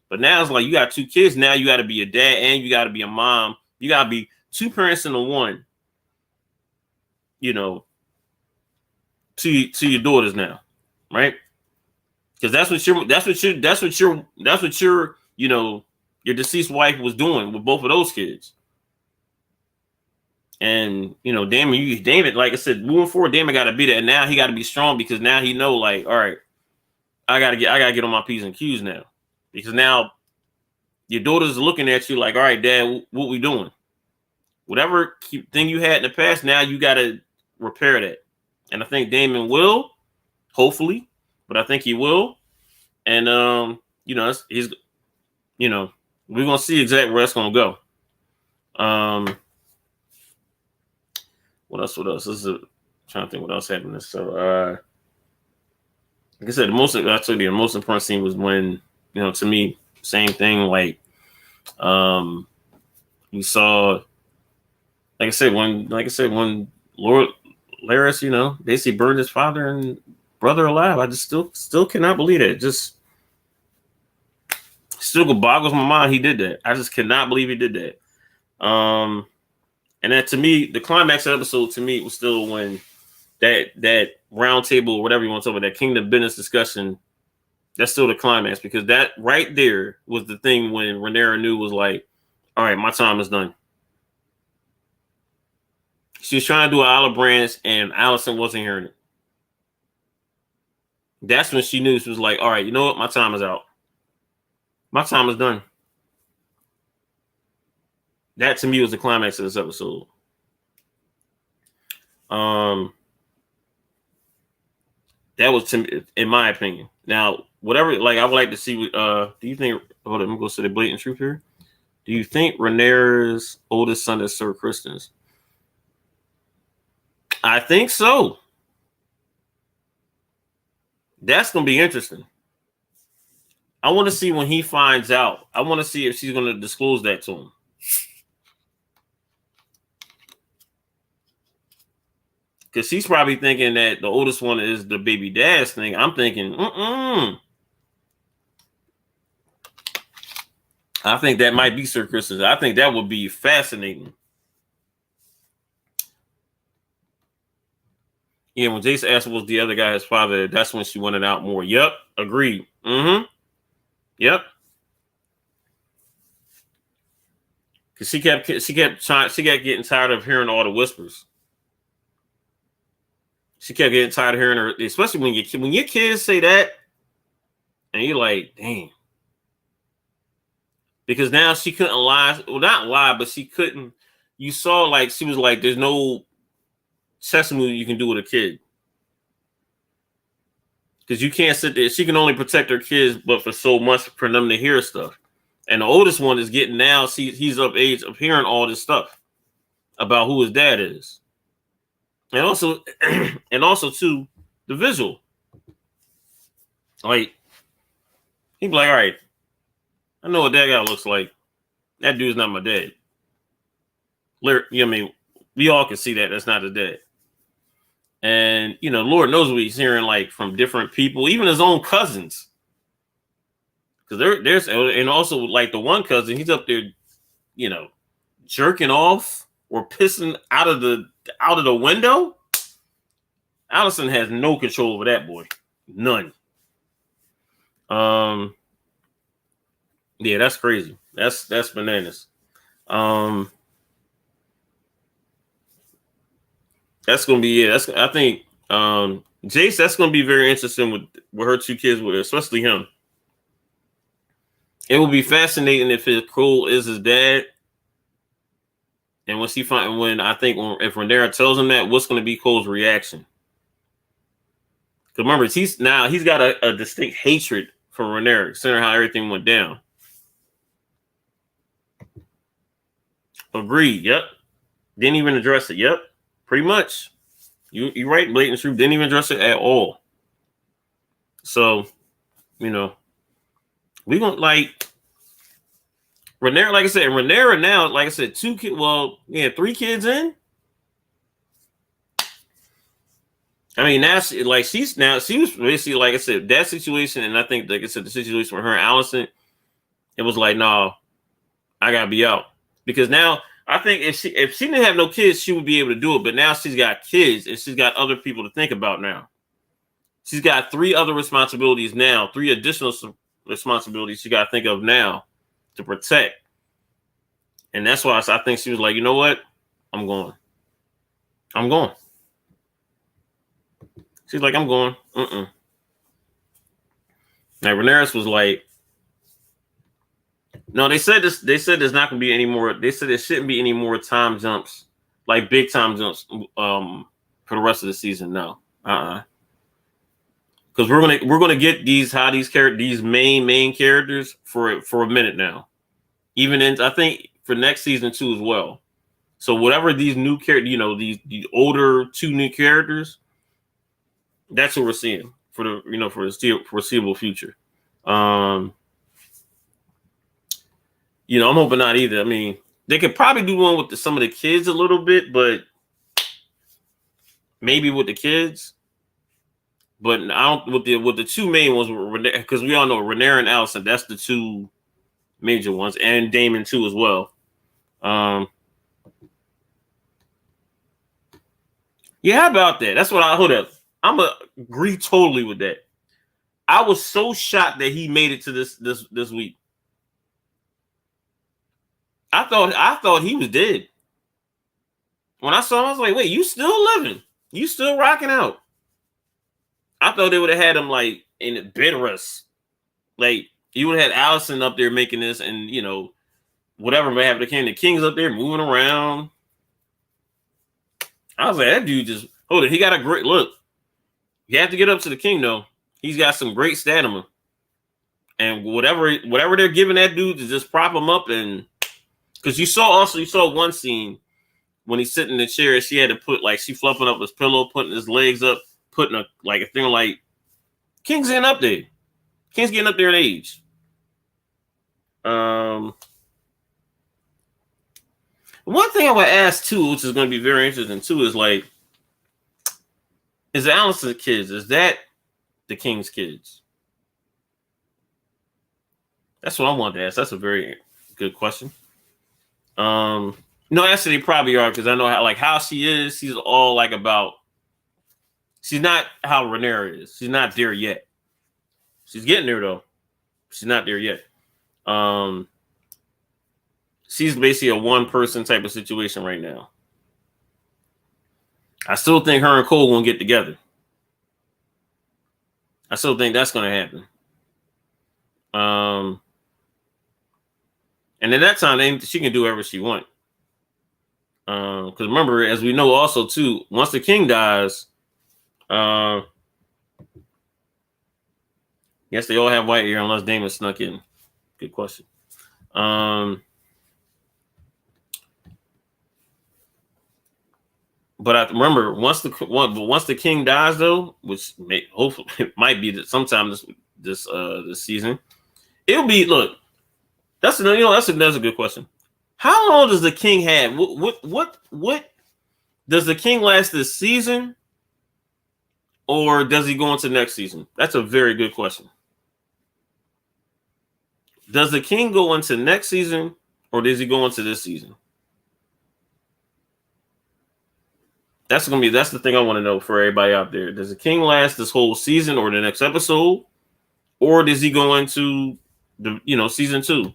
But now it's like you got 2 kids. Now you got to be a dad and you got to be a mom. You got to be 2 parents in the one, you know, to your daughters now, right? Because that's what your you know, your deceased wife was doing with both of those kids. And you know, Damon, like I said, moving forward, Damon got to be there. And now he got to be strong because now he know, like, all right, I gotta get on my P's and Q's now, because now your daughter's looking at you like, all right, Dad, what we doing? Whatever thing you had in the past, now you got to repair that. And I think Damon will, hopefully, but I think he will. And you know, he's, you know, we're gonna see exactly where that's gonna go. What else? This is trying to think what else happened. So, like I said, the most important scene was when, you know, to me, same thing. Like, you saw, like I said, when Lord Laris, you know, basically burned his father and brother alive. I just still cannot believe it. Just still boggles my mind he did that. I just cannot believe he did that. And that, to me, the climax of the episode to me was still when that round table or whatever you want to talk about, that kingdom business discussion. That's still the climax, because that right there was the thing when Rhaenyra knew, was like, all right, my time is done. She was trying to do an olive branch and Allison wasn't hearing it. That's when she knew. She was like, all right, you know what? My time is out. My time is done. That to me was the climax of this episode. That was, to me, in my opinion. Now, whatever, like, I would like to see. Do you think? Hold on, I'm gonna say the blatant truth here. Do you think Rhaenyra's oldest son is Sir Kristen's? I think so. That's gonna be interesting. I want to see when he finds out. I want to see if she's gonna disclose that to him. Because she's probably thinking that the oldest one is the baby dad's thing. I'm thinking, I think that might be Sir Kristen's. I think that would be fascinating. Yeah, when Jace asked was the other guy his father, that's when she wanted out more. Yep, agreed. Yep. Because she kept getting tired of hearing all the whispers. She kept getting tired of hearing her, especially when your kids say that, and you're like, damn. Because now she couldn't lie. Well, not lie, but she couldn't. You saw, like, she was like, there's no sesame you can do with a kid. Because you can't sit there. She can only protect her kids, but for so much for them to hear stuff. And the oldest one is getting now, he's of age of hearing all this stuff about who his dad is. And also too, the visual. Like, he'd be like, all right, I know what that guy looks like. That dude's not my dad. You know what I mean? We all can see that that's not his dad. And, you know, Lord knows what he's hearing, like, from different people, even his own cousins. Because there's, and also, like, the one cousin, he's up there, you know, jerking off or pissing out of the window. Allison has no control over that boy. None. Yeah, that's crazy. That's bananas. That's gonna be, yeah. I think Jace. That's gonna be very interesting with her 2 kids, with especially him. It will be fascinating if Cole is his dad, and if Rhaenyra tells him that, what's gonna be Cole's reaction? Because remember, he's got a distinct hatred for Rhaenyra, considering how everything went down. Agreed. Yep. Didn't even address it. Yep. Pretty much. You're right, blatant truth. Didn't even address it at all. So, you know, We gonna like Rhaenyra, like I said, Rhaenyra now, like I said, 2 kids. Well, yeah, 3 kids in. I mean, now she was basically, like I said, that situation, and I think, like I said, the situation with her and Allison, it was like, no, I gotta be out, because now I think if she didn't have no kids, she would be able to do it. But now she's got kids and she's got other people to think about now. She's got 3 other responsibilities now, 3 additional responsibilities she got to think of now to protect. And that's why I think she was like, you know what? I'm going. She's like, I'm going. Now, Rhaenyra was like, no, they said there's not going to be any more. They said there shouldn't be any more time jumps, like big time jumps, for the rest of the season. No. Because we're gonna get these main characters for a minute now, even in, I think, for next season too as well. So whatever these new characters, these older 2 new characters, that's what we're seeing for the foreseeable future. I'm hoping not either. I mean, they could probably do one with some of the kids a little bit, but maybe with the kids. But I don't with the 2 main ones, because we all know Rhaenyra and Allison. That's the 2 major ones, and Daemon too as well. Yeah, how about that? That's what hold up. I'm gonna agree totally with that. I was so shocked that he made it to this week. I thought he was dead. When I saw him, I was like, wait, you still living? You still rocking out? I thought they would have had him like in bed rest. Like, you would have had Allison up there making this, and whatever may happen to King. The King's up there moving around. I was like, that dude just hold it. He got a great look. You have to get up to the King though. He's got some great stamina, and whatever they're giving that dude to just prop him up, and because you saw one scene when he's sitting in the chair, she had to put she fluffing up his pillow, putting his legs up, putting a thing like King's getting up there. King's getting up there in age. One thing I would ask too, which is going to be very interesting too, is like, is Allison's kids? Is that the King's kids? That's what I wanted to ask. That's a very good question. No, actually, they probably are, because I know how she is. She's all about. She's not how Rhaenyra is. She's not there yet. She's getting there though. She's not there yet. She's basically a 1-person type of situation right now. I still think her and Cole won't get together. I still think that's going to happen. And at that time, she can do whatever she wants. Because remember, as we know also too, once the King dies, yes, they all have white hair unless Daemon snuck in. Good question. But I remember once the King dies though, which hopefully it might be sometime this season, it'll be that's a good question. How long does the King have? What does the King last this season, or does he go into next season? That's a very good question. Does the King go into next season, or does he go into this season? That's the thing I want to know for everybody out there. Does the King last this whole season or the next episode, or does he go into the season 2?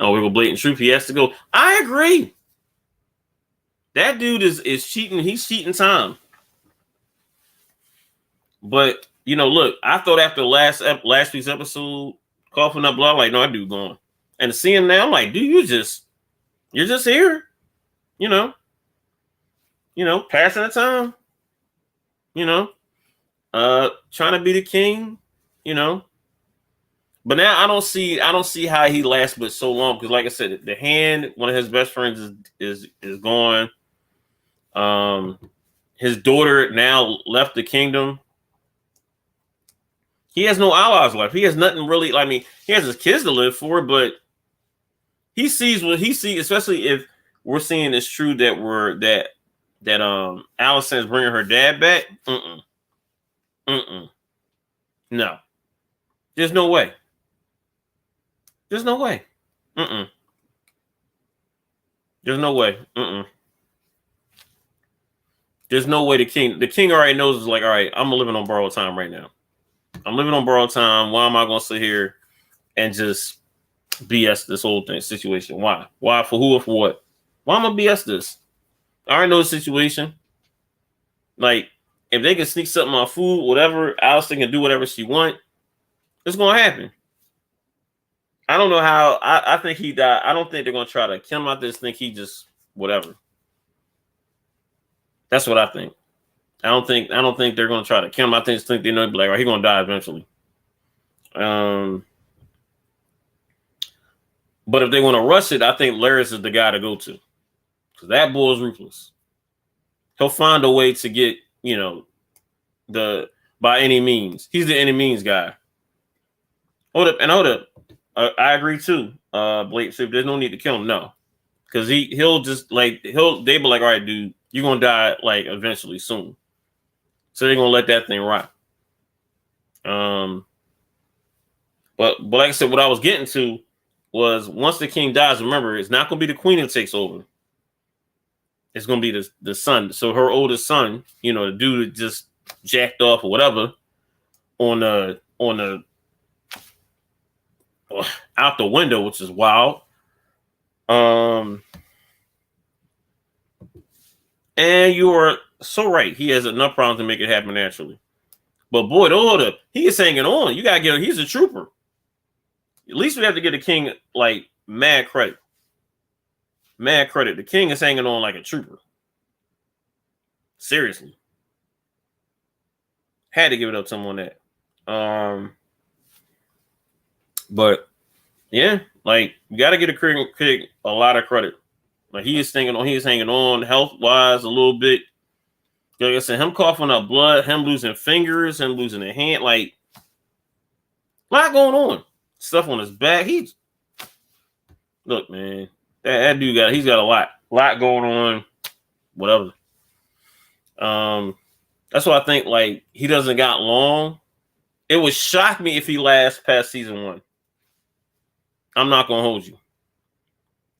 Oh, we go blatant truth. He has to go. I agree. That dude is cheating. He's cheating time. But look, I thought after last week's episode, coughing up blood, no, that dude gone. And to see him now, I'm like, dude, you're just here, passing the time, trying to be the king, But now I don't see how he lasts but so long, because like I said, the hand, one of his best friends is gone. His daughter now left the kingdom. He has no allies left. He has nothing really. I mean, he has his kids to live for, but he sees what he sees. Especially if we're seeing it's true that Allison is bringing her dad back. No, there's no way. There's no way. There's no way. There's no way the king already knows it's like, all right, I'm living on borrowed time right now. I'm living on borrowed time. Why am I going to sit here and just BS this whole situation? Why? Why? For who or for what? Why am I BS this? I already know the situation. Like, if they can sneak something on food, whatever, Allison can do whatever she want, it's going to happen. I don't know how. I think he died. I don't think they're going to try to kill him. I just think he just whatever. That's what I think. I don't think they're going to try to kill him. I think they know like, he's going to die eventually. But if they want to rush it, I think Laris is the guy to go to, because that boy is ruthless. He'll find a way to get by any means. He's the any means guy. Hold up. I agree too. Blake, so there's no need to kill him. No, because he'll just they be like, all right, dude, you're gonna die like eventually soon. So they're gonna let that thing rock. But like I said, what I was getting to was once the king dies, remember, it's not gonna be the queen that takes over. It's gonna be the son. So her oldest son, the dude that just jacked off or whatever on the out the window, which is wild. And you are so right. He has enough problems to make it happen naturally. But boy, hold up. He is hanging on. You gotta he's a trooper. At least we have to get the king like mad credit. Mad credit. The king is hanging on like a trooper. Seriously. Had to give it up to him on that. But yeah, like you got to get a critic a lot of credit. Like he is hanging on health wise a little bit. Like I said, him coughing up blood, him losing fingers, him losing a hand, like a lot going on. Stuff on his back. Look, man, that dude he's got a lot going on. Whatever. That's why I think like he doesn't got long. It would shock me if he lasts past season 1. I'm not gonna hold you.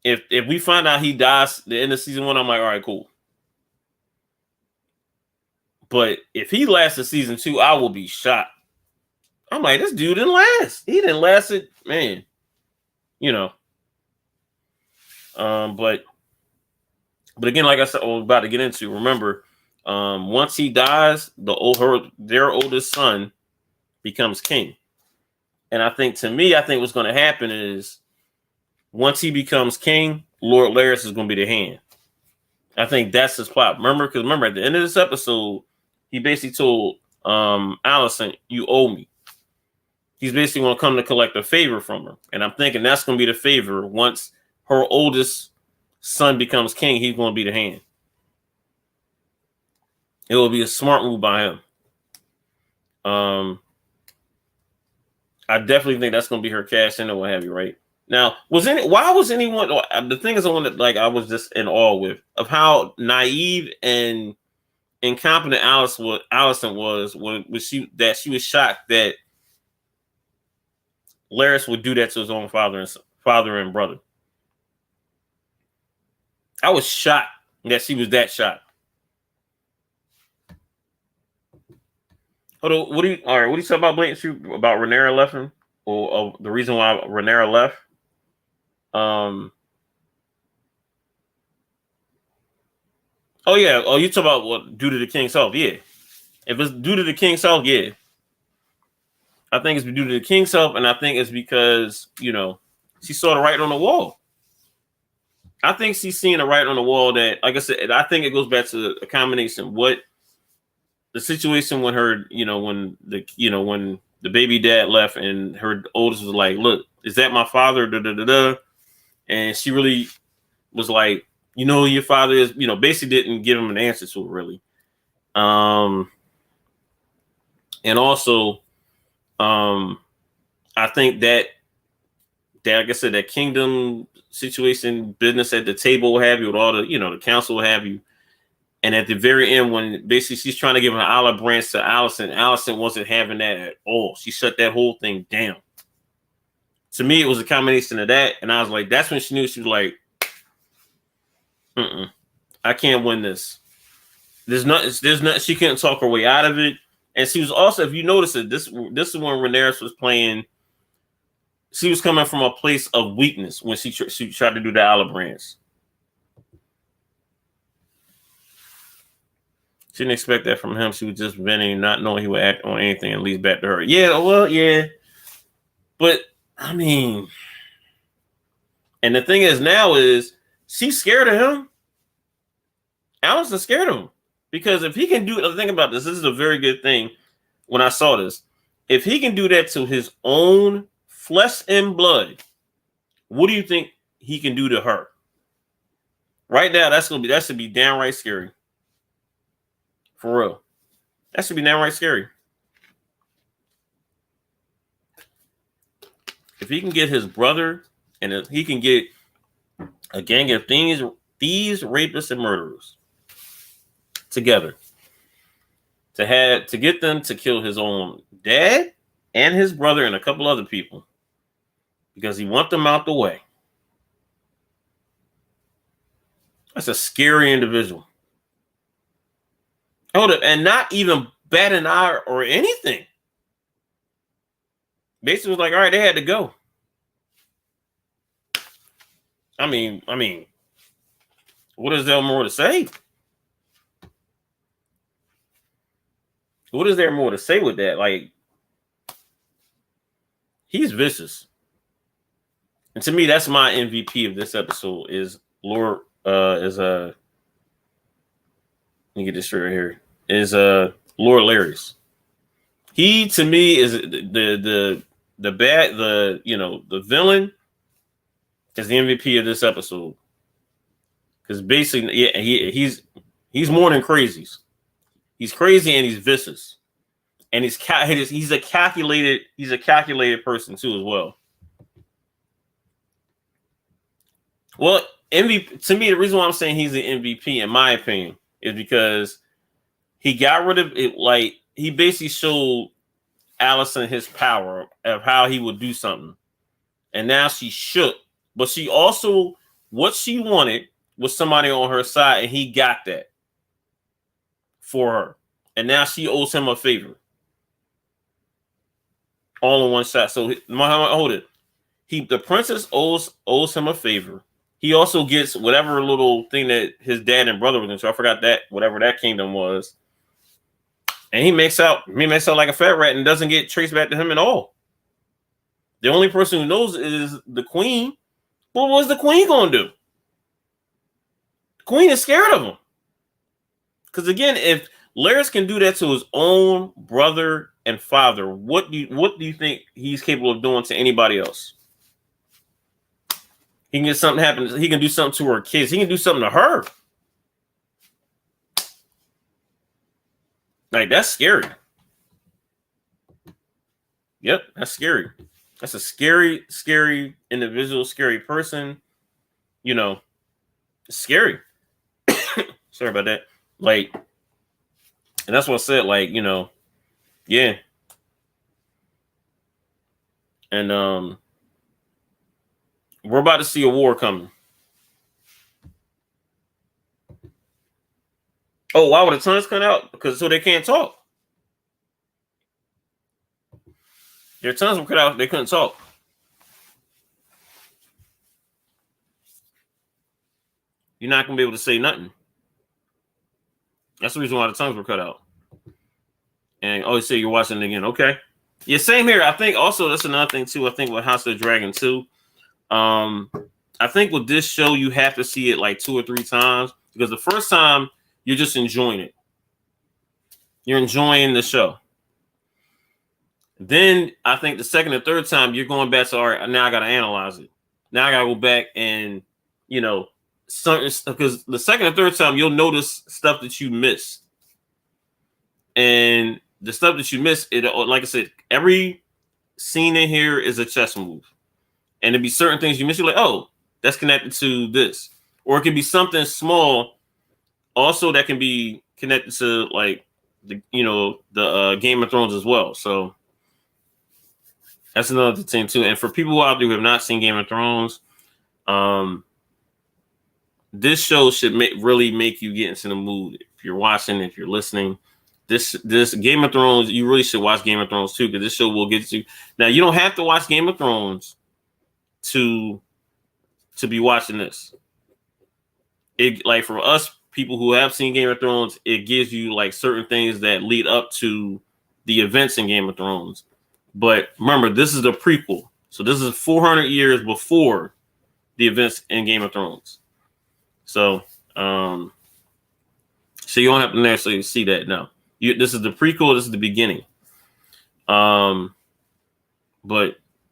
If we find out he dies the end of season 1, I'm like, all right, cool. But if he lasts to season 2, I will be shocked. I'm like, this dude didn't last. He didn't last it, man. But again, like I said, we're about to get into. Remember, once he dies, their oldest son becomes king. And I think what's going to happen is once he becomes king, Lord Laris is going to be the hand. I think that's his plot. Remember, at the end of this episode, he basically told Allison, you owe me. He's basically going to come to collect a favor from her. And I'm thinking that's going to be the favor. Once her oldest son becomes king, he's going to be the hand. It will be a smart move by him. I definitely think that's going to be her cash in or what have you, right? Now, why was anyone, the thing is I was just in awe with, of how naive and incompetent Allison was when she was shocked that Laris would do that to his own father and brother. I was shocked that she was that shocked. Hold on, what do you say about Blatant Truth about Rhaenyra left him, or the reason why Rhaenyra left? Oh yeah. Oh, you talk about what due to the king's health? Yeah. If it's due to the king's health, yeah. I think it's due to the king's health, and I think it's because she saw the writing on the wall. I think she's seeing the writing on the wall that, like I said, I think it goes back to a combination. What the situation when her, when the baby dad left and her oldest was like, look, is that my father? Da, da, da, da. And she really was like, your father is, basically didn't give him an answer to it really. And also I think that like I said, that kingdom situation, business at the table will have you with all the, the council will have you. And at the very end, when basically she's trying to give an olive branch to Allison wasn't having that at all. She shut that whole thing down. To me, it was a combination of that. And I was like, that's when she knew. She was like, I can't win this. There's not. She couldn't talk her way out of it. And she was also, if you notice it, this is when Rhaenyra was playing. She was coming from a place of weakness when she tried to do the olive branch. She didn't expect that from him. She was just venting, not knowing he would act on anything and leads back to her. Yeah, well, yeah. But, I mean, and the thing is now is she's scared of him. Allison's scared of him. Because if he can do it, think about this. This is a very good thing when I saw this. If he can do that to his own flesh and blood, what do you think he can do to her? Right now, that should be downright scary. For real. That should be downright scary. If he can get his brother and if he can get a gang of thieves, rapists, and murderers together to get them to kill his own dad and his brother and a couple other people because he wants them out the way. That's a scary individual. Hold up, and not even bat an eye or anything. Basically was like, all right, they had to go. I mean, what is there more to say? What is there more to say with that? Like, he's vicious. And to me, that's my MVP of this episode is Lord let me get this straight right here. Is Lord Larys. He to me is the villain is the MVP of this episode. Because basically, yeah, he's more than crazy. He's crazy and he's vicious. And he's a calculated person too as well. Well, MVP to me, the reason why I'm saying he's the MVP, in my opinion, is because he got rid of it. Like he basically showed Allison his power of how he would do something, and now she shook. But she also what she wanted was somebody on her side, and he got that for her, and now she owes him a favor. All in one shot. So hold it. The princess owes him a favor. He also gets whatever little thing that his dad and brother was into. I forgot that, whatever that kingdom was. And he makes out like a fat rat and doesn't get traced back to him at all. The only person who knows is the queen. What was the queen going to do? The queen is scared of him. Because again, if Larys can do that to his own brother and father, what do you think he's capable of doing to anybody else? He can get something happen. He can do something to her kids. He can do something to her. Like, that's scary. Yep, that's scary. That's a scary, scary individual, scary person. You know, it's scary. Sorry about that. Like, and that's what I said, like, yeah. And we're about to see a war coming. Oh, why would the tongues cut out? Because so they can't talk. Their tongues were cut out. They couldn't talk. You're not going to be able to say nothing. That's the reason why the tongues were cut out. And you say you're watching it again. Okay. Yeah, same here. I think also that's another thing too. I think with House of the Dragon too. I think with this show, you have to see it like 2 or 3 times because the first time you're just enjoying it. You're enjoying the show. Then I think the second or third time you're going back to, all right, now I got to analyze it. Now I got to go back and, certain because the second or third time you'll notice stuff that you missed. And the stuff that you missed, it like I said, every scene in here is a chess move. And there'd be certain things you miss. You're like, oh, that's connected to this. Or it could be something small also that can be connected to like the Game of Thrones as well. So that's another thing too. And for people out there who have not seen Game of Thrones, this show should really make you get into the mood. If you're watching, if you're listening, this Game of Thrones, you really should watch Game of Thrones too, because this show will get you. Now, you don't have to watch Game of Thrones to be watching this. It, like, for us people who have seen Game of Thrones, it gives you like certain things that lead up to the events in Game of Thrones. But remember, this is the prequel, so this is 400 years before the events in Game of Thrones. So, so you don't have to necessarily see that now. This is the prequel. This is the beginning. But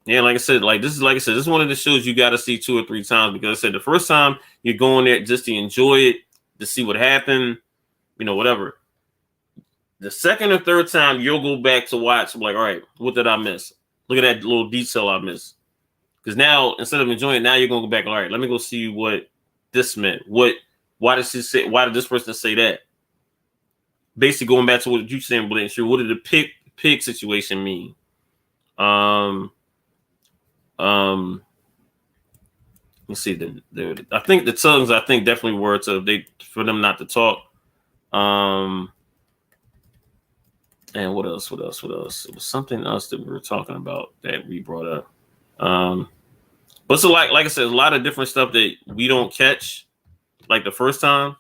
yeah, like I said, this is one of the shows you got to see 2 or 3 times, because I said the first time you're going there just to enjoy it, to see what happened, whatever. The second or third time you'll go back to watch, like, all right, what did I miss? Look at that little detail I missed. Because now, instead of enjoying it, now you're gonna go back, all right, let me go see what this meant. Why did this person say that? Basically going back to what you saying, Blanche, what did the pig situation mean? Let's see. I think the tongues, definitely were for them not to talk. And what else? It was something else that we were talking about that we brought up. But so like I said, a lot of different stuff that we don't catch like the first time,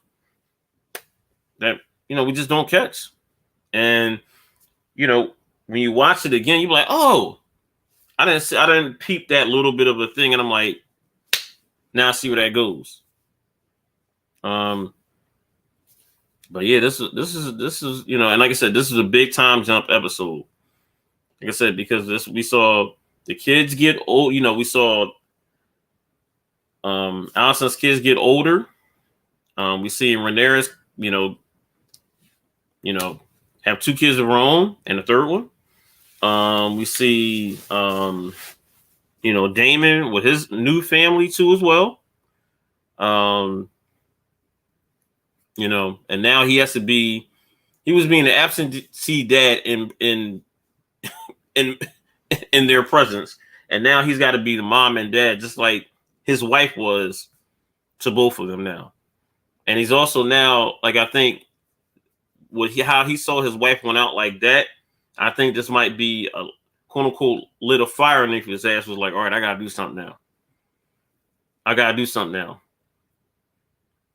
that we just don't catch. And when you watch it again, you're like, oh, I didn't peep that little bit of a thing, and I'm like, now I see where that goes. But yeah, this is and like I said, this is a big time jump episode. Like I said, because we saw the kids get old. We saw Allison's kids get older. We see Rhaenyra's, have 2 kids of her own and a third one. We see Daemon with his new family too as well. And now he has to be. He was being the absentee dad in their presence, and now he's got to be the mom and dad, just like his wife was to both of them now. And he's also now, like, I think how he saw his wife went out like that, I think this might be a quote unquote lit a fire underneath his ass. Was like, all right, I gotta do something now.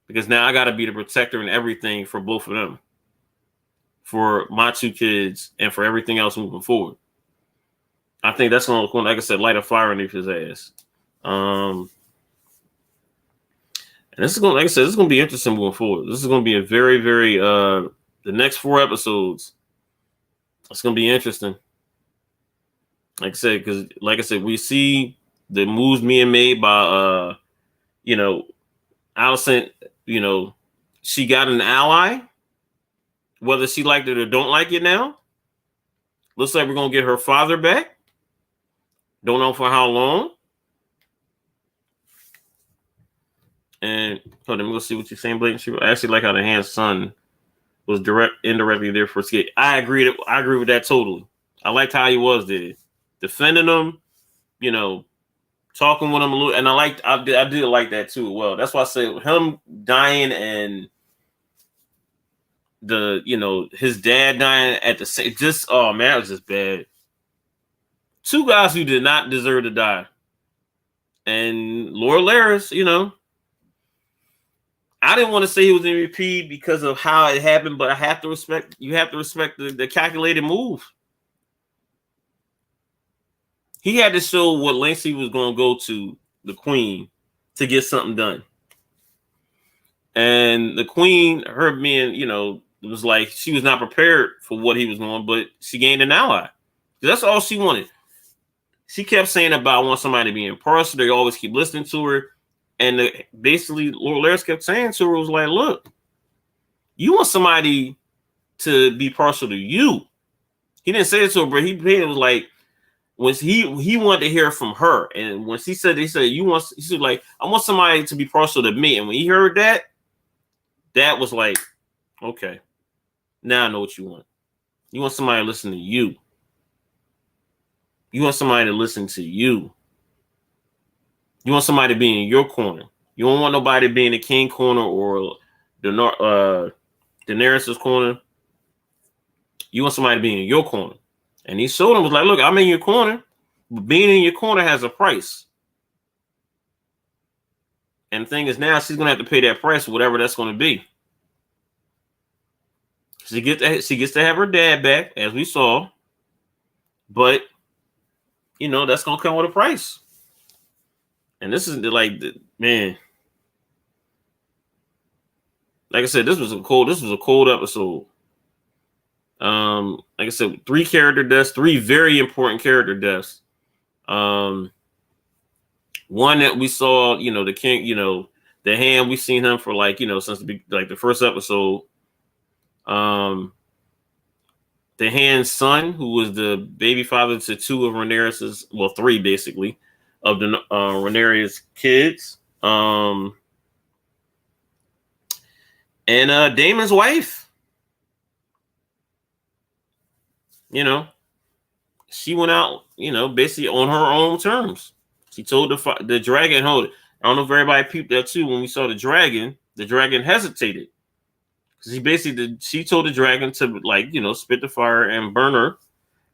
Because now I gotta be the protector and everything for both of them, for my 2 kids, and for everything else moving forward. I think that's gonna, like I said, light a fire underneath his ass. And this is gonna, like I said, this is gonna be interesting moving forward. This is gonna be a very, very the next 4 episodes. It's gonna be interesting. Like I said, we see the moves being made by Allison. She got an ally, whether she liked it or don't like it now. Looks like we're gonna get her father back. Don't know for how long. And hold on, we'll see what you're saying, Blake. I actually like how the hand's son was indirectly there for Skate. I agree with that totally. I liked how he was there, defending him, talking with him a little, and I did like that too. Well, that's why I say him dying and his dad dying at the same. Just, oh man, it was just bad. 2 guys who did not deserve to die, and Lord Larys, I didn't want to say he was MVP because of how it happened, but you have to respect the calculated move. He had to show what lengths he was going to go to the queen to get something done. And the queen, her being, it was like she was not prepared for what he was going, but she gained an ally. That's all she wanted. She kept saying about, I want somebody to be impartial. They always keep listening to her. And basically, Lord Larys kept saying to her, was like, look, you want somebody to be partial to you. He didn't say it to her, but he was like, when he wanted to hear from her, and when he said he said like, I want somebody to be partial to me, and when he heard that, that was like, okay, now I know what you want. You want somebody to listen to you. You want somebody to listen to you. You want somebody to be in your corner. You don't want nobody to be in the king corner or the Daenerys' corner. You want somebody to be in your corner. And he showed him, was like, look, I'm in your corner, but being in your corner has a price. And the thing is, now she's gonna have to pay that price, whatever that's gonna be. She gets to have her dad back, as we saw, but that's gonna come with a price. And this is like, man, like I said, this was a cold episode. Like I said, 3 character deaths, 3 very important character deaths. One that we saw, the king, the Hand, we've seen him for since the first episode. The Hand's son, who was the baby father to 2 of Rhaenyra's, 3 basically, of the Rhaenyra's kids. And Daemon's wife. She went out, basically on her own terms. She told the dragon, hold it. I don't know if everybody peeped that too. When we saw the dragon hesitated. Because she told the dragon to spit the fire and burn her.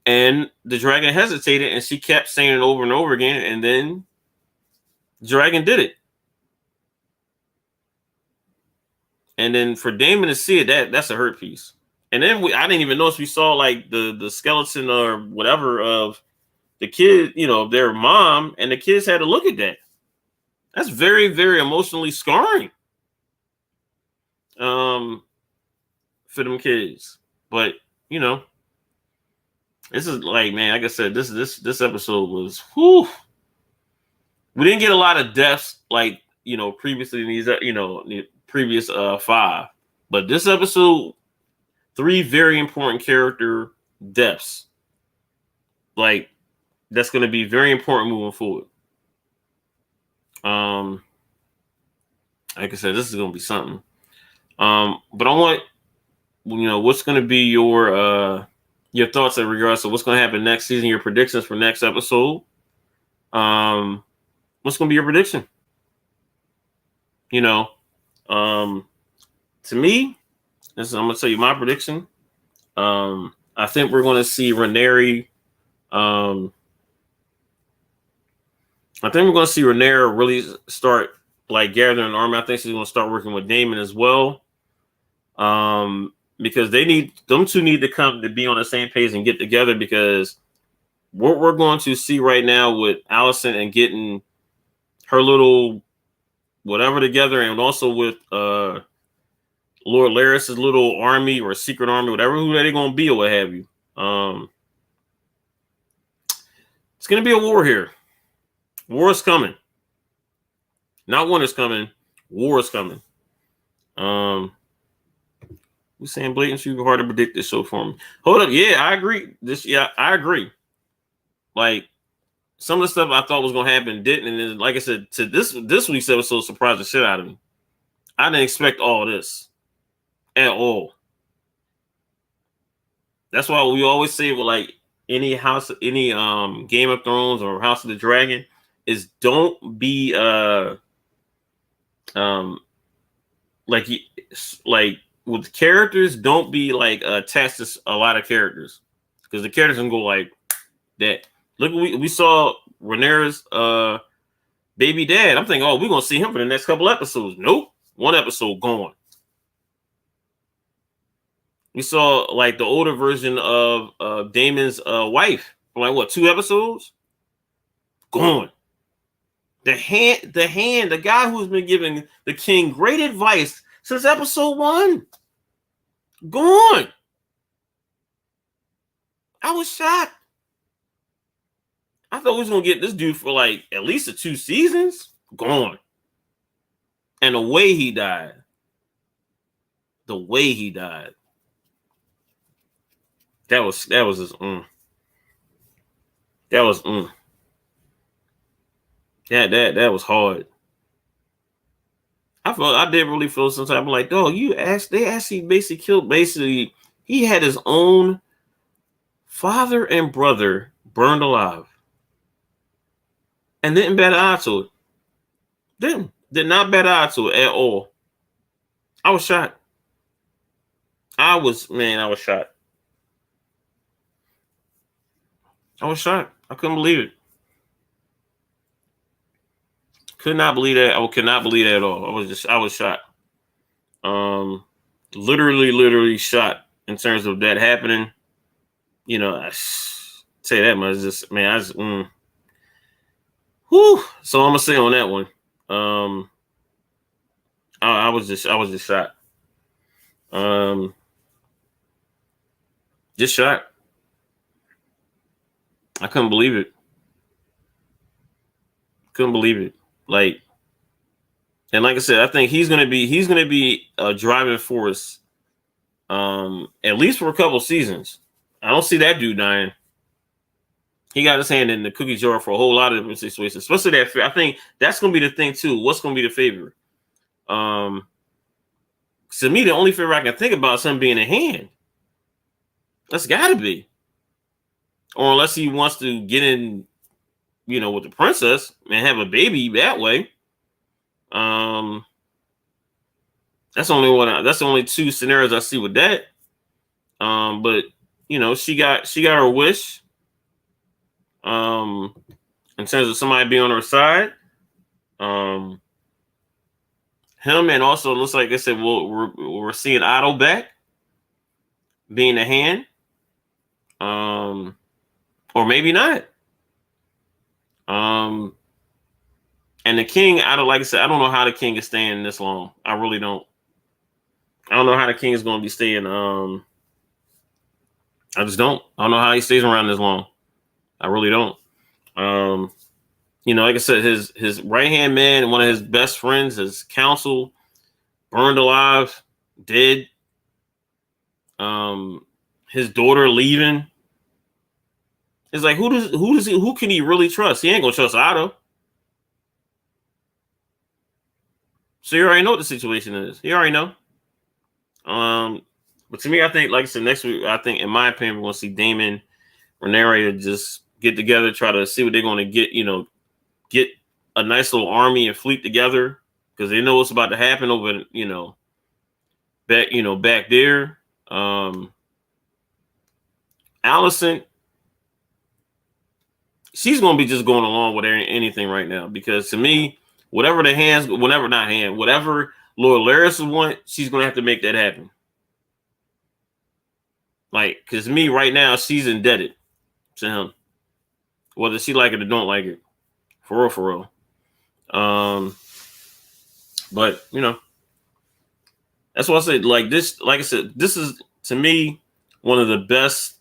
And the dragon hesitated, and she kept saying it over and over again. And then the dragon did it. And then for Daemon to see it, that's a hurt piece. And then I didn't even notice we saw the skeleton or whatever of the kid, their mom, and the kids had to look at that. That's very, very emotionally scarring. For them kids. But, this is man, like I said, this episode was whew. We didn't get a lot of deaths previously in these, the previous 5. But this episode, 3 very important character deaths. That's going to be very important moving forward. Like I said, this is going to be something. But I want, what's going to be your thoughts in regards to what's going to happen next season, your predictions for next episode. What's going to be your prediction? To me, I'm going to tell you my prediction. I think we're going to see Rhaenyra. I think we're going to see Rhaenyra really start gathering an army. I think she's going to start working with Daemon as well. Because them two need to come to be on the same page and get together, because what we're going to see right now with Alicent and getting her little whatever together, and also with Lord Larys's little army or secret army, whatever who they're going to be or what have you. It's going to be a war here. War is coming. Not winter's coming. War is coming. We're saying blatant should be hard to predict this show for me. Hold up. Yeah, I agree. I agree. Some of the stuff I thought was going to happen didn't. And then, like I said, to this week's episode surprised the shit out of me. I didn't expect all this at all. That's why we always say with any Game of Thrones or House of the Dragon is don't be with characters, don't be attached to a lot of characters, because the characters can go like that. Look, we saw Rhaenyra's baby dad. I'm thinking, we're gonna see him for the next couple episodes. Nope, 1 episode gone. We saw the older version of Daemon's wife for 2 episodes. Gone. The hand, the guy who's been giving the king great advice since episode 1. Gone. I was shocked. I thought we was gonna get this dude for at least 2 seasons. Gone. And the way he died. That was just. That was That was that was hard. I did really feel some type of like, dog, they actually basically killed he had his own father and brother burned alive. And didn't bat an eye to it. Did not bat an eye to it at all. I was shocked. I was shocked. I was shocked. I couldn't believe it. Could not believe that. I could not believe that at all. I was shocked. Literally shocked in terms of that happening. You know, I say that much. Just man, I just whew. So I'm gonna say on that one. I was just shocked. Just shocked. I couldn't believe it. Couldn't believe it. Like, and like I said, I think he's gonna be a driving force, at least for a couple seasons. I don't see that dude dying. He got his hand in the cookie jar for a whole lot of different situations, especially that. I think that's gonna be the thing too. What's gonna be the favor? To me, the only favor I can think about is him being a hand. That's got to be, or unless he wants to get in, with the princess and have a baby that way. That's only one. That's the only two scenarios I see with that. But she got her wish. In terms of somebody being on her side. Him and also it looks like I said, we're seeing Otto back, being a hand. Or maybe not. And the king, like I said, I don't know how the king is staying this long. I really don't. I don't know how the king is going to be staying. I just don't. I don't know how he stays around this long. I really don't. Like I said, his right hand man and one of his best friends, his counsel, burned alive, dead. His daughter leaving. It's like who can he really trust? He ain't gonna trust Otto. So you already know what the situation is. You already know. But to me, I think, like I said, next week, I think, in my opinion, we're gonna see Damon, Rhaenyra just get together, try to see what they're gonna get. Get a nice little army and fleet together because they know what's about to happen over, back there. Allison, she's gonna be just going along with anything right now because to me, whatever Lord Larys want, she's gonna have to make that happen. Like, because me right now, she's indebted to him, whether she like it or don't like it, for real. But that's what I said. Like this, like I said, this is to me one of the best.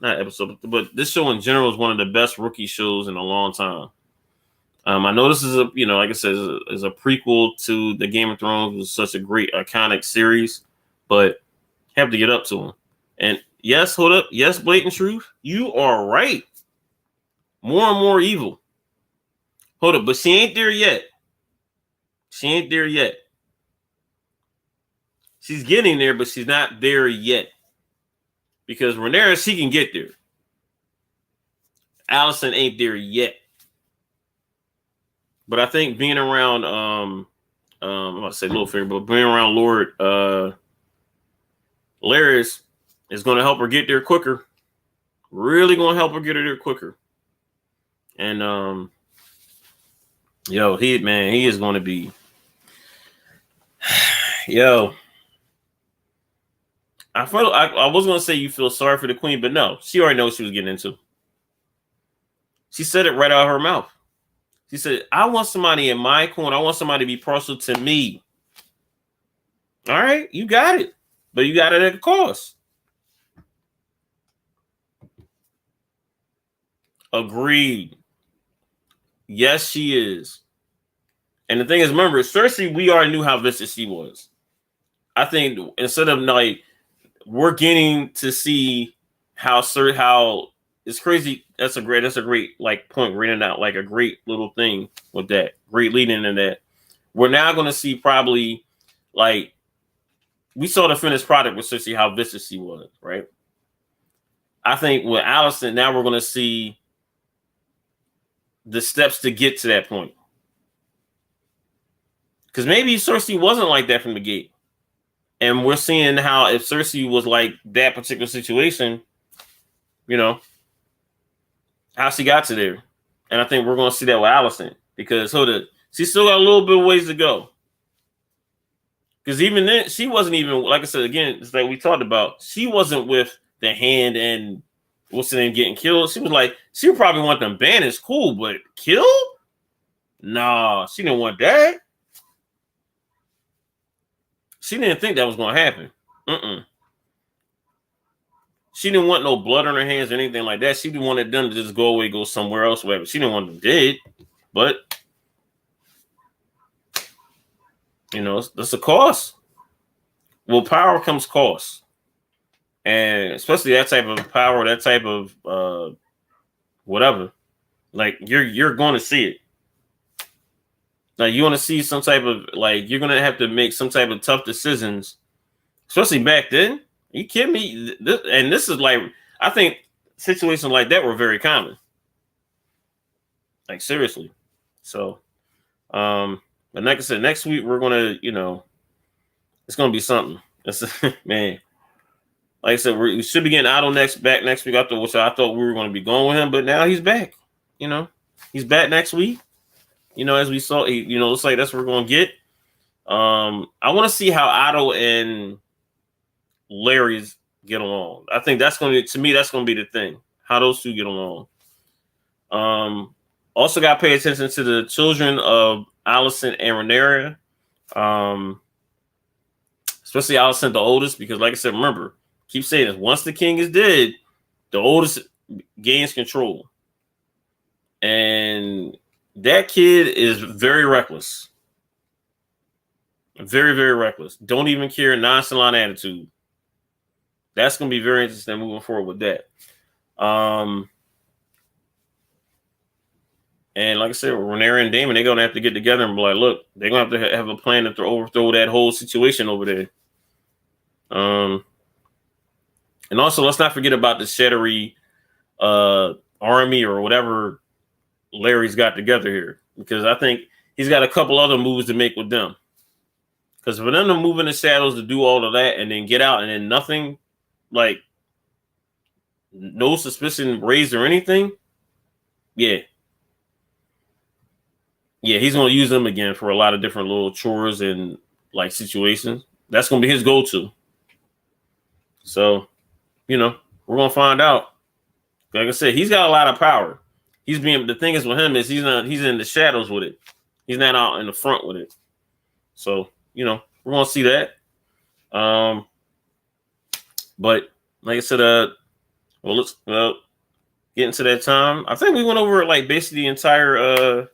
Not episode, but this show in general is one of the best rookie shows in a long time. I know this is like I said, is a prequel to the Game of Thrones. It was such a great iconic series, but have to get up to them. And yes, hold up. Yes, blatant truth. You are right. More and more evil. Hold up, but she ain't there yet. She's getting there, but she's not there yet. Because Rhaenyra, she can get there. Allison ain't there yet. But I think being around, I'm going to say Littlefinger, but being around Lord Larys is going to help her get there quicker. Really going to help her get her there quicker. And, he is going to be, I was going to say you feel sorry for the queen, but no, she already knows what she was getting into. She said it right out of her mouth. She said, I want somebody in my corner. I want somebody to be partial to me. All right, you got it. But you got it at a cost. Agreed. Yes, she is. And the thing is, remember, Cersei, we already knew how vicious she was. I think instead of like, we're getting to see how it's crazy. That's a great like point reading out, like a great little thing with that. Great leading in that. We're now going to see probably like we saw the finished product with Cersei, how vicious she was, right? I think with Alicent, now we're going to see the steps to get to that point. Because maybe Cersei wasn't like that from the gate. And we're seeing how if Cersei was like that particular situation, you know, how she got to there. And I think we're going to see that with Alicent. Because she still got a little bit of ways to go. Because even then, she wasn't even, like I said, again, it's like we talked about, she wasn't with the hand and what's the name getting killed. She was like, she would probably want them banished, cool, but killed? Nah, she didn't want that. She didn't think that was going to happen. She didn't want no blood on her hands or anything like that. She didn't want them to just go away, go somewhere else, whatever. She didn't want them dead. But, you know, that's a cost. Well, power comes cost. And especially that type of power, that type of whatever. Like, you're going to see it. Like, you want to see some type of, like, you're going to have to make some type of tough decisions, especially back then. Are you kidding me? This is like, I think situations like that were very common. Like, seriously. So, but like I said, next week we're going to, you know, it's going to be something. Man. Like I said, we should be getting Otto back next week, after which I thought we were going to be going with him, but now he's back. You know, he's back next week. You know, as we saw, you know, looks like that's what we're going to get. I want to see how Otto and Larry's get along. I think that's going to be, to me, that's going to be the thing. How those two get along. Also got to pay attention to the children of Alicent and Rhaenyra. Especially Alicent, the oldest, because like I said, remember, keep saying this, once the king is dead, the oldest gains control. And that kid is very reckless. Very, very reckless. Don't even care, nonchalant attitude. That's going to be very interesting moving forward with that. And like I said, Rhaenyra and Daemon, they're going to have to get together and be like, look, they're going to have a plan to overthrow that whole situation over there. And also, let's not forget about the Shettery army or whatever Larry's got together here, because I think he's got a couple other moves to make with them. Because for them to move in the shadows to do all of that and then get out and then nothing, like no suspicion raised or anything, yeah, he's going to use them again for a lot of different little chores and like situations. That's going to be his go-to. So, you know, we're going to find out. Like I said, he's got a lot of power. The thing is with him is he's in the shadows with it. He's not out in the front with it. So, you know, we're going to see that. But like I said, let's get into that time. I think we went over like basically the entire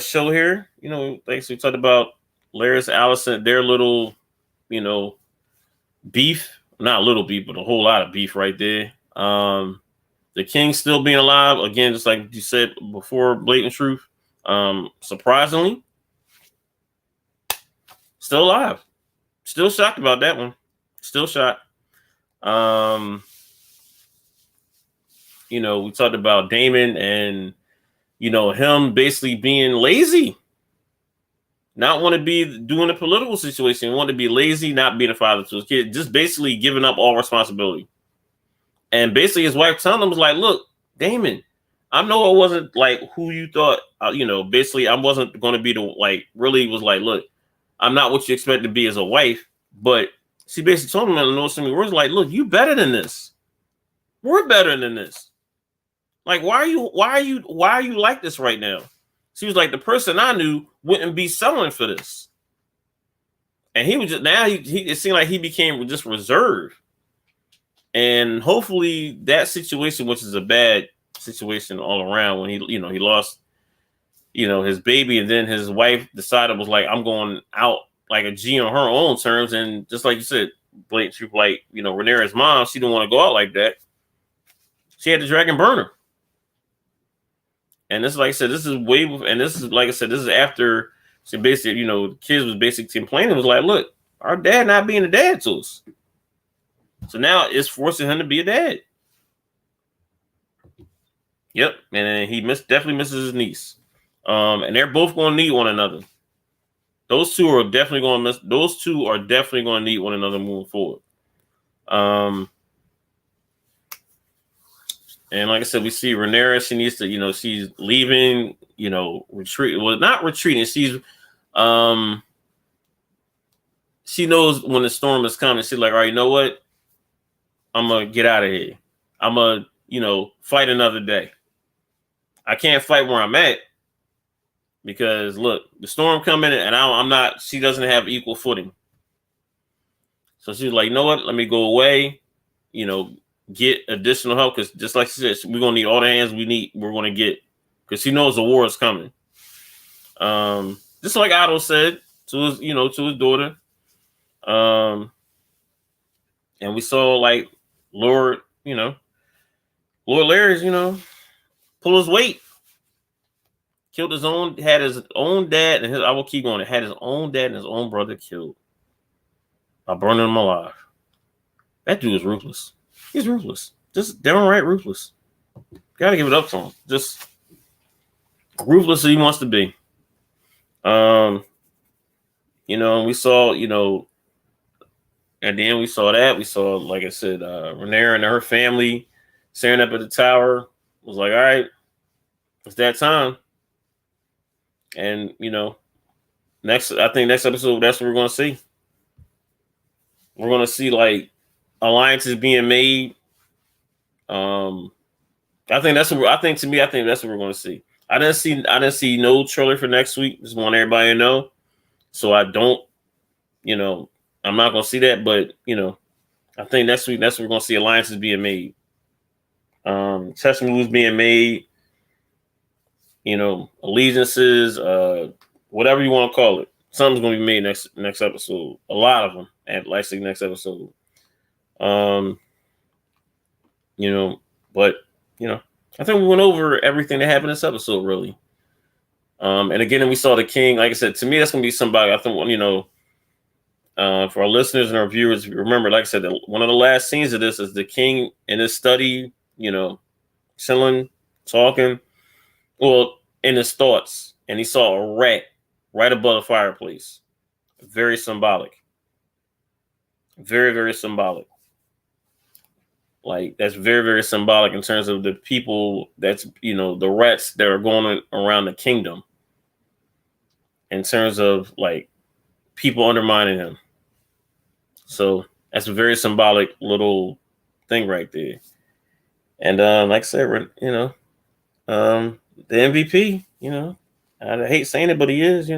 show here. You know, like so we talked about Larys, Alicent, their little, you know, beef. Not a little beef, but a whole lot of beef right there. The king still being alive again, just like you said before. Blatant truth. Surprisingly, still alive. Still shocked about that one. Still shocked. You know, we talked about Daemon and, you know, him basically being lazy. Not want to be doing a political situation. Want to be lazy, not being a father to his kid. Just basically giving up all responsibility. And basically his wife telling him was like, look, Daemon, I know I wasn't like who you thought, you know, basically I wasn't going to be the, like, really was like, look, I'm not what you expect to be as a wife. But she basically told him in those same words, like, look, you better than this. We're better than this. Like, why are you like this right now? She was like, the person I knew wouldn't be selling for this. And he was just, now it seemed like he became just reserved. And hopefully that situation, which is a bad situation all around, when he lost, you know, his baby, and then his wife decided, was like, I'm going out like a G on her own terms. And just like you said, blatant truth, like, you know, Rhaenyra's mom, she didn't want to go out like that. She had the dragon burner. And this, like I said, this is way before, and this is, like I said, this is after she basically, the kids was basically complaining, was like, look, our dad not being a dad to us. So now it's forcing him to be a dad. Yep. And he definitely misses his niece. And they're both going to need one another. Those two are definitely going to need one another moving forward. And like I said, we see Rhaenyra. She needs to, she's leaving, retreat. Well, not retreating. She knows when the storm is coming. She's like, all right, you know what? I'm going to get out of here. I'm going to, fight another day. I can't fight where I'm at because, look, the storm coming and she doesn't have equal footing. So she's like, you know what? Let me go away, get additional help, because just like she said, we're gonna need all the hands we're gonna get, because she knows the war is coming. Just like Otto said to his daughter. And we saw like Lord Larry's, pull his weight. Had his own dad, and I will keep going. Had his own dad and his own brother killed by burning them alive. That dude is ruthless. He's ruthless. Just downright ruthless. Gotta give it up to him. Just ruthless as he wants to be. We saw, at the end we saw that. We saw, like I said, Rhaenyra and her family staring up at the tower. Was like, all right, it's that time. And, next episode, that's what we're going to see. We're going to see, like, alliances being made. I think that's what we're going to see. I didn't see no trailer for next week. Just want everybody to know. So I don't, I'm not going to see that, but, I think next week, that's what we're going to see, alliances being made. Chess moves being made, allegiances, whatever you want to call it. Something's going to be made next episode. A lot of them at likely next episode. But I think we went over everything that happened in this episode, really. And again, we saw the king. Like I said, to me, that's going to be somebody. I think, for our listeners and our viewers, remember, like I said, one of the last scenes of this is the king in his study, chilling, talking, in his thoughts, and he saw a rat right above the fireplace. Very symbolic. Very, very symbolic. Like, that's very, very symbolic in terms of the people the rats that are going around the kingdom. In terms of, like, people undermining him. So that's a very symbolic little thing right there. And like I said, the MVP, I hate saying it, but he is,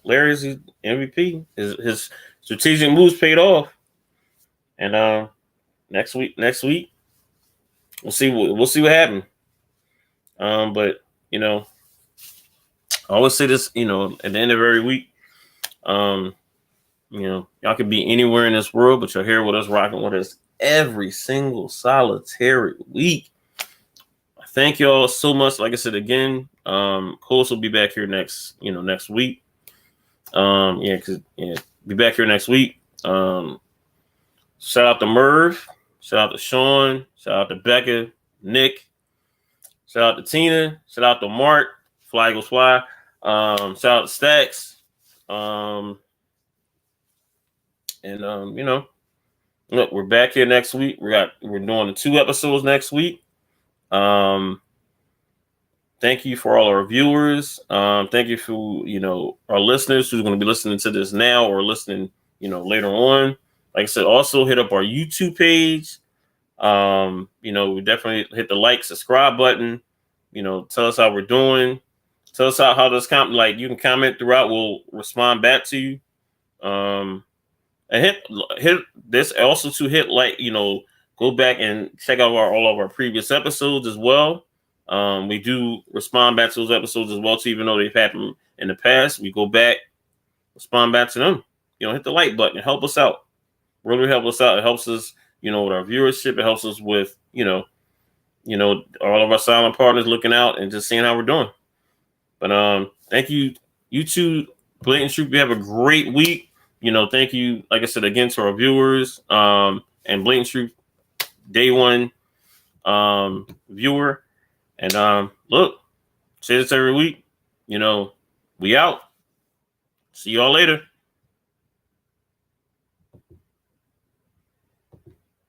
Larry's MVP. His strategic moves paid off. And next week, we'll see what happens. But I always say this, at the end of every week, y'all could be anywhere in this world, but you're here with us, rocking with us every single solitary week. Thank y'all so much. Like I said again, Coles will be back here next week. Be back here next week. Shout out to Merv, shout out to Sean, shout out to Becca, Nick, shout out to Tina, shout out to Mark, Fly Goes Fly, shout out to Stacks, look, we're back here next week. We're doing the 2 episodes next week. Thank you for all our viewers. Thank you for, our listeners who's going to be listening to this now or listening, later on. Like I said, also hit up our YouTube page. We definitely hit the like, subscribe button. Tell us how we're doing. Tell us how this you can comment throughout. We'll respond back to you. And hit this also to hit go back and check out all of our previous episodes as well. We do respond back to those episodes as well, too, even though they've happened in the past. We go back, respond back to them. Hit the like button. Help us out. Really help us out. It helps us, with our viewership. It helps us with, all of our silent partners looking out and just seeing how we're doing. But thank you, you two, Blatant Truth. You have a great week. Thank you, like I said, again, to our viewers, and Blatant Truth, day one viewer. And look, say this every week. We out. See y'all later.